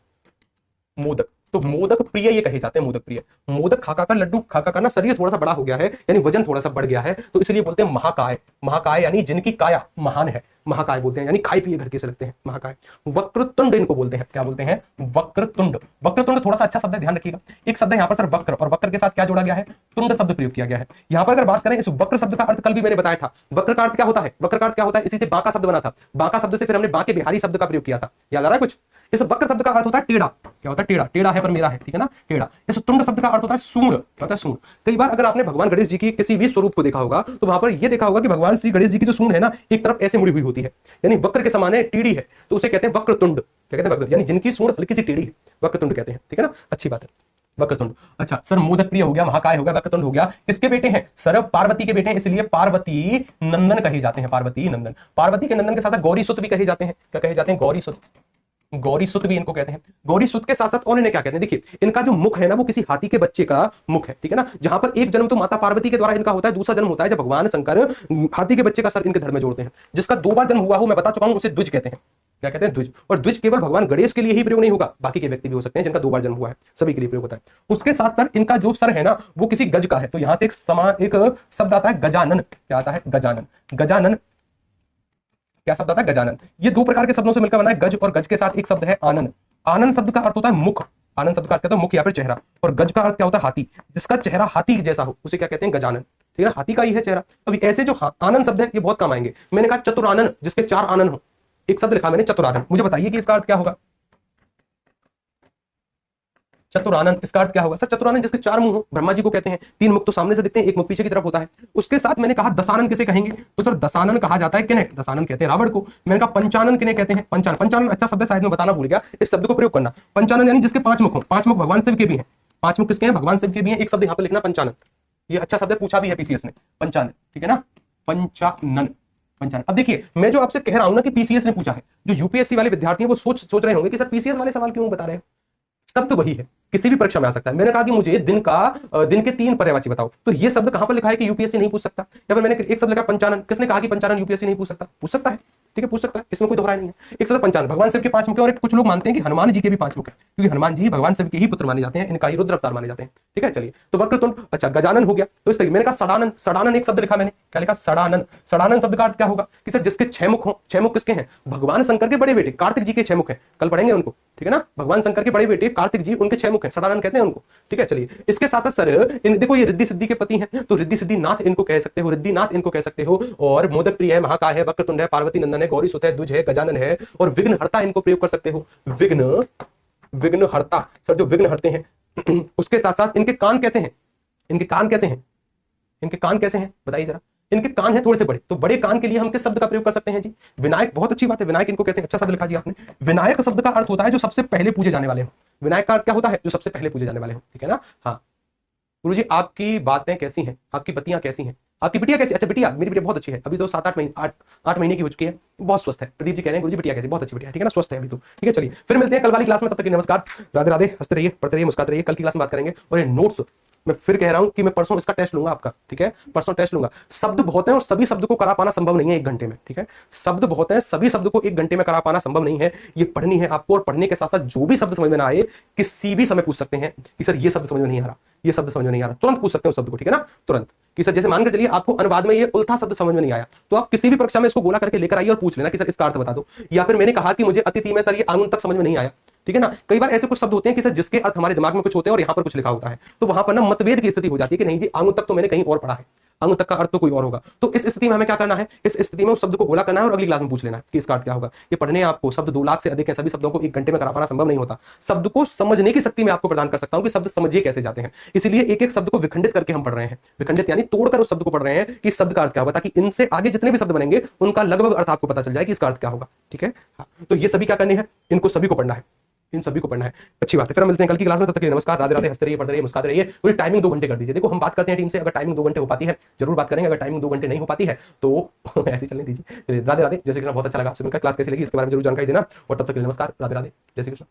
मोदक। तो मोदक प्रिय ये कहे जाते हैं, मोदक प्रिय। मोदक खा खा कर, लड्डू खा खा कर ना शरीर थोड़ा सा बड़ा हो गया है, यानी वजन थोड़ा सा बढ़ गया है, तो इसलिए बोलते हैं महाकाय। महाकाय यानी जिनकी काया महान है, महाकाय बोलते हैं, यानी खाए पिए घर के से लगते हैं, महाकाय। वक्रतुंड इनको बोलते हैं। क्या बोलते हैं? वक्रतुंड। वक्रतुंड थोड़ा सा अच्छा शब्द है, ध्यान रखिएगा। एक शब्द है यहाँ पर सर वक्र, और वक्र के साथ क्या जोड़ा गया है? तुंड शब्द प्रयोग किया गया है। यहाँ पर अगर बात करें इस वक्र शब्द का अर्थ, कल भी मैंने बताया था वक्र का अर्थ क्या होता है। वक्र का अर्थ क्या होता है? इसी से बांका शब्द बना था, बांका शब्द से फिर हमने बांके बिहारी शब्द का प्रयोग किया था, याद आ रहा है कुछ? इस वक्र शब्द का अर्थ होता है टेढ़ा। क्या होता है? टेढ़ा। टेढ़ा है पर मेरा है, ठीक है ना? टेढ़ा। इस तुंड शब्द का अर्थ होता है सूंड। क्या होता है? सूंड। कई बार अगर आपने भगवान गणेश जी की किसी भी स्वरूप को देखा होगा तो वहां पर यह देखा होगा कि भगवान श्री गणेश जी की जो सूंड है ना, एक तरफ ऐसे मुड़ी हुई होती है, यानी वक्र के समान है, टेढ़ी है, तो उसे कहते हैं वक्रतुंड। क्या कहते हैं? वक्र, यानी जिनकी सूंड हल्की सी टेढ़ी है, वक्रतुंड कहते हैं। ठीक है ना? अच्छी बात है, वक्रतुंड। अच्छा सर, मोदक प्रिय हो गया, महाकाय हो गया, वक्रतुंड हो गया। किसके बेटे हैं सर? पार्वती के बेटे हैं, इसलिए पार्वती नंदन कहे जाते हैं, पार्वती नंदन। पार्वती के नंदन के साथ गौरी सुत भी कहे जाते हैं। क्या कहे जाते हैं? गौरी सुत। गौरी सुत भी इनको कहते हैं। गौरी सुत के साथ साथ और इन्हें क्या कहते हैं? देखिए इनका जो मुख है ना, वो किसी हाथी के बच्चे का मुख है। ठीक है ना? जहां पर एक जन्म तो माता पार्वती के द्वारा इनका होता है, दूसरा जन्म होता है जब भगवान शंकर हाथी के बच्चे का सर इनके धड़ में जोड़ते हैं। जिसका 2 बार जन्म हुआ हो, मैं बता चुका हूं, उसे द्विज कहते हैं। क्या कहते हैं? द्विज। और द्विज केवल भगवान गणेश के लिए ही प्रयोग नहीं होगा, बाकी के व्यक्ति भी हो सकते हैं जिनका 2 बार जन्म हुआ है, सभी के लिए प्रयोग होता है। उसके साथ सर इनका जो सर है ना, वो किसी गज का है, तो यहां से एक शब्द आता है गजानन। क्या आता है? गजानन। गजानन क्या शब्द आता है? गजानन। ये 2 प्रकार के शब्दों से मिलकर बना है, गज, और गज के साथ एक शब्द है आनंद। आनंद शब्द का अर्थ होता है मुख। आनंद शब्द का अर्थ होता है मुख या फिर चेहरा, और गज का अर्थ क्या होता है? हाथी। जिसका चेहरा हाथी जैसा हो उसे क्या कहते हैं? गजानन। ठीक है, हाथी का ही है चेहरा। अभी ऐसे जो आनंद शब्द है ये बहुत काम आएंगे। मैंने कहा चतुरानन, जिसके 4 आनंद हो, एक शब्द लिखा मैंने चतुरानन। मुझे बताइए कि इसका अर्थ क्या होगा? चतुरानन, इसका अर्थ क्या होगा सर? चतुरानन जिसके 4 मुंह हो, ब्रह्मा जी को कहते हैं। 3 मुख तो सामने से दिखते हैं, एक मुख पीछे की तरफ होता है। उसके साथ मैंने कहा दशानन किसे कहेंगे? तो सर दशानन कहा जाता है किन्हें? दशानन कहते हैं रावण को। मैंने कहा पंचानन किन्हें कहते हैं? पंचानन। पंचानन अच्छा शब्द है, शायद मैं बताना भूल गया, इस शब्द को प्रयोग करना। पंचानन यानी जिसके 5 मुख हो। 5 मुख भगवान शिव के भी हैं। 5 मुख किसके हैं? भगवान शिव के भी हैं। एक शब्द यहाँ पर लिखना पंचानन, ये अच्छा शब्द है, पूछा भी है पीसीएस ने, पंचानन। ठीक है ना? पंचानन, पंचानन। अब देखिए मैं जो आपसे कह रहा हूं ना कि पीसीएस ने पूछा है, जो यूपीएससी वाले विद्यार्थी हैं वो सोच रहे होंगे कि सर पीसीएस वाले सवाल क्यों बता रहे हैं, शब्द तो वही है, किसी भी परीक्षा में आ सकता है। मैंने कहा कि मुझे दिन के 3 पर्यायवाची बताओ, तो ये शब्द कहां पर लिखा है कि यूपीएससी नहीं पूछ सकता? या फिर मैंने एक शब्द लिखा पंचानन, किसने कहा कि पंचानन यूपीएससी नहीं पूछ सकता? पूछ सकता है, ठीक है, पूछ सकता है, इसमें कोई दोहराई नहीं है। एक शब्द पंचानन, भगवान शिव के 5 मुख है, और कुछ लोग मानते हैं कि हनुमान जी के भी 5 मुख है, क्योंकि हनुमान जी भगवान शिव के ही पुत्र माने जाते हैं, इनका ही रुद्र अवतार माने जाते हैं। ठीक है, चलिए तो वक्रतुंड। अच्छा गजानन हो गया, तो इस तरीके मैंने कहा सड़ानन। सड़ानन एक शब्द लिखा मैंने, क्या लिखा? सड़ानन। सड़ानन शब्द का अर्थ क्या होगा कि सर जिसके 6 मुख हो। 6 मुख किसके हैं? भगवान शंकर के बड़े बेटे कार्तिक जी के 6 मुख है, कल पढ़ेंगे उनको। ठीक है ना? भगवान शंकर के बड़े बेटे कार्तिक जी, उनके 6 मुख है, सड़ानन कहते हैं उनको। ठीक है, चलिए इसके साथ साथ सर देखो ये रिद्धि सिद्धि के पति हैं, तो रिद्धि सिद्धि नाथ इनको कह सकते हो, रिद्धि नाथ इनको कह सकते हो। और मोदक प्रिय है, महाकाय है, वक्रतुंड है, पार्वती नंदन है, गौरी सुत है, द्विज है, गजानन है, और विघ्न हरता इनको प्रयोग कर सकते हो। विघ्न हरता सर, जो विघ्न हरते हैं। उसके साथ साथ इनके कान कैसे हैं? इनके कान कैसे हैं? इनके कान कैसे हैं बताइए जरा। इनके कान हैं थोड़े से बड़े, तो बड़े कान के लिए हम किस शब्द का प्रयोग कर सकते हैं जी? विनायक। बहुत अच्छी बात है, विनायक इनको कहते हैं, अच्छा शब्द लिखा जी आपने। विनायक शब्द का अर्थ होता है जो सबसे पहले पूजे जाने वाले हो। विनायक का अर्थ क्या होता है? जो सबसे पहले पूजे जाने वाले हो। ठीक है ना? हाँ गुरु जी, आपकी बातें कैसी हैं? आपकी बत्तियां कैसी हैं? आपकी बिटिया कैसी? अच्छा बिटिया, मेरी बिटिया बहुत अच्छी है, अभी तो 8 महीने की हो चुकी है, बहुत स्वस्थ है। प्रदीप जी कह रहे हैं गुरुजी बिटिया कैसी? बहुत अच्छी बिटिया है, ठीक है ना, स्वस्थ है अभी तो, ठीक है। चलिए फिर मिलते हैं कल वाली क्लास में, तब तक के लिए नमस्कार, राधे राधे, हंसते रहिए, पढ़ते रहिए, मुस्कुराते रहिए। कल की क्लास में बात करेंगे। और ये नोट्स मैं फिर कह रहा हूं कि मैं परसों इसका टेस्ट लूंगा आपका, ठीक है, परसों टेस्ट लूंगा। शब्द बहुत हैं और सभी शब्द को करा पाना संभव नहीं है 1 घंटे में, ठीक है। शब्द बहुत हैं, सभी शब्द को 1 घंटे में करा पाना संभव नहीं है। ये पढ़नी है आपको, और पढ़ने के साथ साथ जो भी शब्द समझ में ना आए, किसी भी समय पूछ सकते हैं कि सर ये शब्द समझ में नहीं आ रहा, ये शब्द समझ में नहीं आ रहा, तुरंत पूछ सकते हो शब्द को, ठीक है ना, तुरंत। कि सर जैसे मानकर चलिए आपको अनुवाद में ये उल्था शब्द समझ में नहीं आया, तो आप किसी भी परीक्षा में इसको गोला करके लेकर आइए और पूछ लेना कि सर इसका अर्थ बता दो। या फिर मैंने कहा कि मुझे अतिथि में सर ये आनंद तक समझ में नहीं आया, ठीक है ना। कई बार ऐसे कुछ शब्द होते हैं कि सर जिसके अर्थ हमारे दिमाग में कुछ होते हैं और यहां पर कुछ लिखा होता है, तो वहां पर ना मतभेद की स्थिति हो जाती है कि नहीं जी आंगुल तक तो मैंने कहीं और पढ़ा है, आंगुल तक का अर्थ तो कोई और होगा। तो इस स्थिति में हमें क्या करना है? इस स्थिति में उस शब्द को गोला करना है और अगली क्लास में पूछ लेना है कि इसका अर्थ क्या होगा। ये पढ़ने आपको शब्द 2 लाख से अधिक है, सभी शब्दों को 1 घंटे में करा पाना संभव नहीं होता। शब्द को समझने की शक्ति मैं आपको प्रदान कर सकता हूं कि शब्द समझिए कैसे जाते हैं। इसलिए एक एक शब्द को विखंडित करके हम पढ़ रहे हैं, विखंडित यानी तोड़कर उस शब्द को पढ़ रहे हैं कि शब्द का अर्थ क्या होगा, ताकि इनसे आगे जितने भी शब्द बनेंगे उनका लगभग अर्थ आपको पता चल जाए कि इसका अर्थ क्या होगा, ठीक है। तो ये सभी क्या करने हैं? इनको सभी को पढ़ना है, इन सभी को पढ़ना है। अच्छी बात है, फिर हम मिलते हैं कल की क्लास में, तब तक के लिए नमस्कार, राधे राधे, हंसते रहिए, पढ़ते रहिए, मुस्कुराते रहिए। पूरी टाइमिंग 2 घंटे कर दीजिए। देखो हम बात करते हैं टीम से, अगर टाइमिंग 2 घंटे हो पाती है जरूर बात करेंगे, अगर टाइमिंग 2 घंटे नहीं हो पाती है तो ऐसे चलने दीजिए। राधे राधे, जय श्री कृष्ण। बहुत अच्छा लगा आपसे मिलकर, क्लास कैसी लगी इसके बारे में जरूर जानकारी देना, और तब तक के लिए नमस्कार, राधे राधे, जय श्री कृष्ण।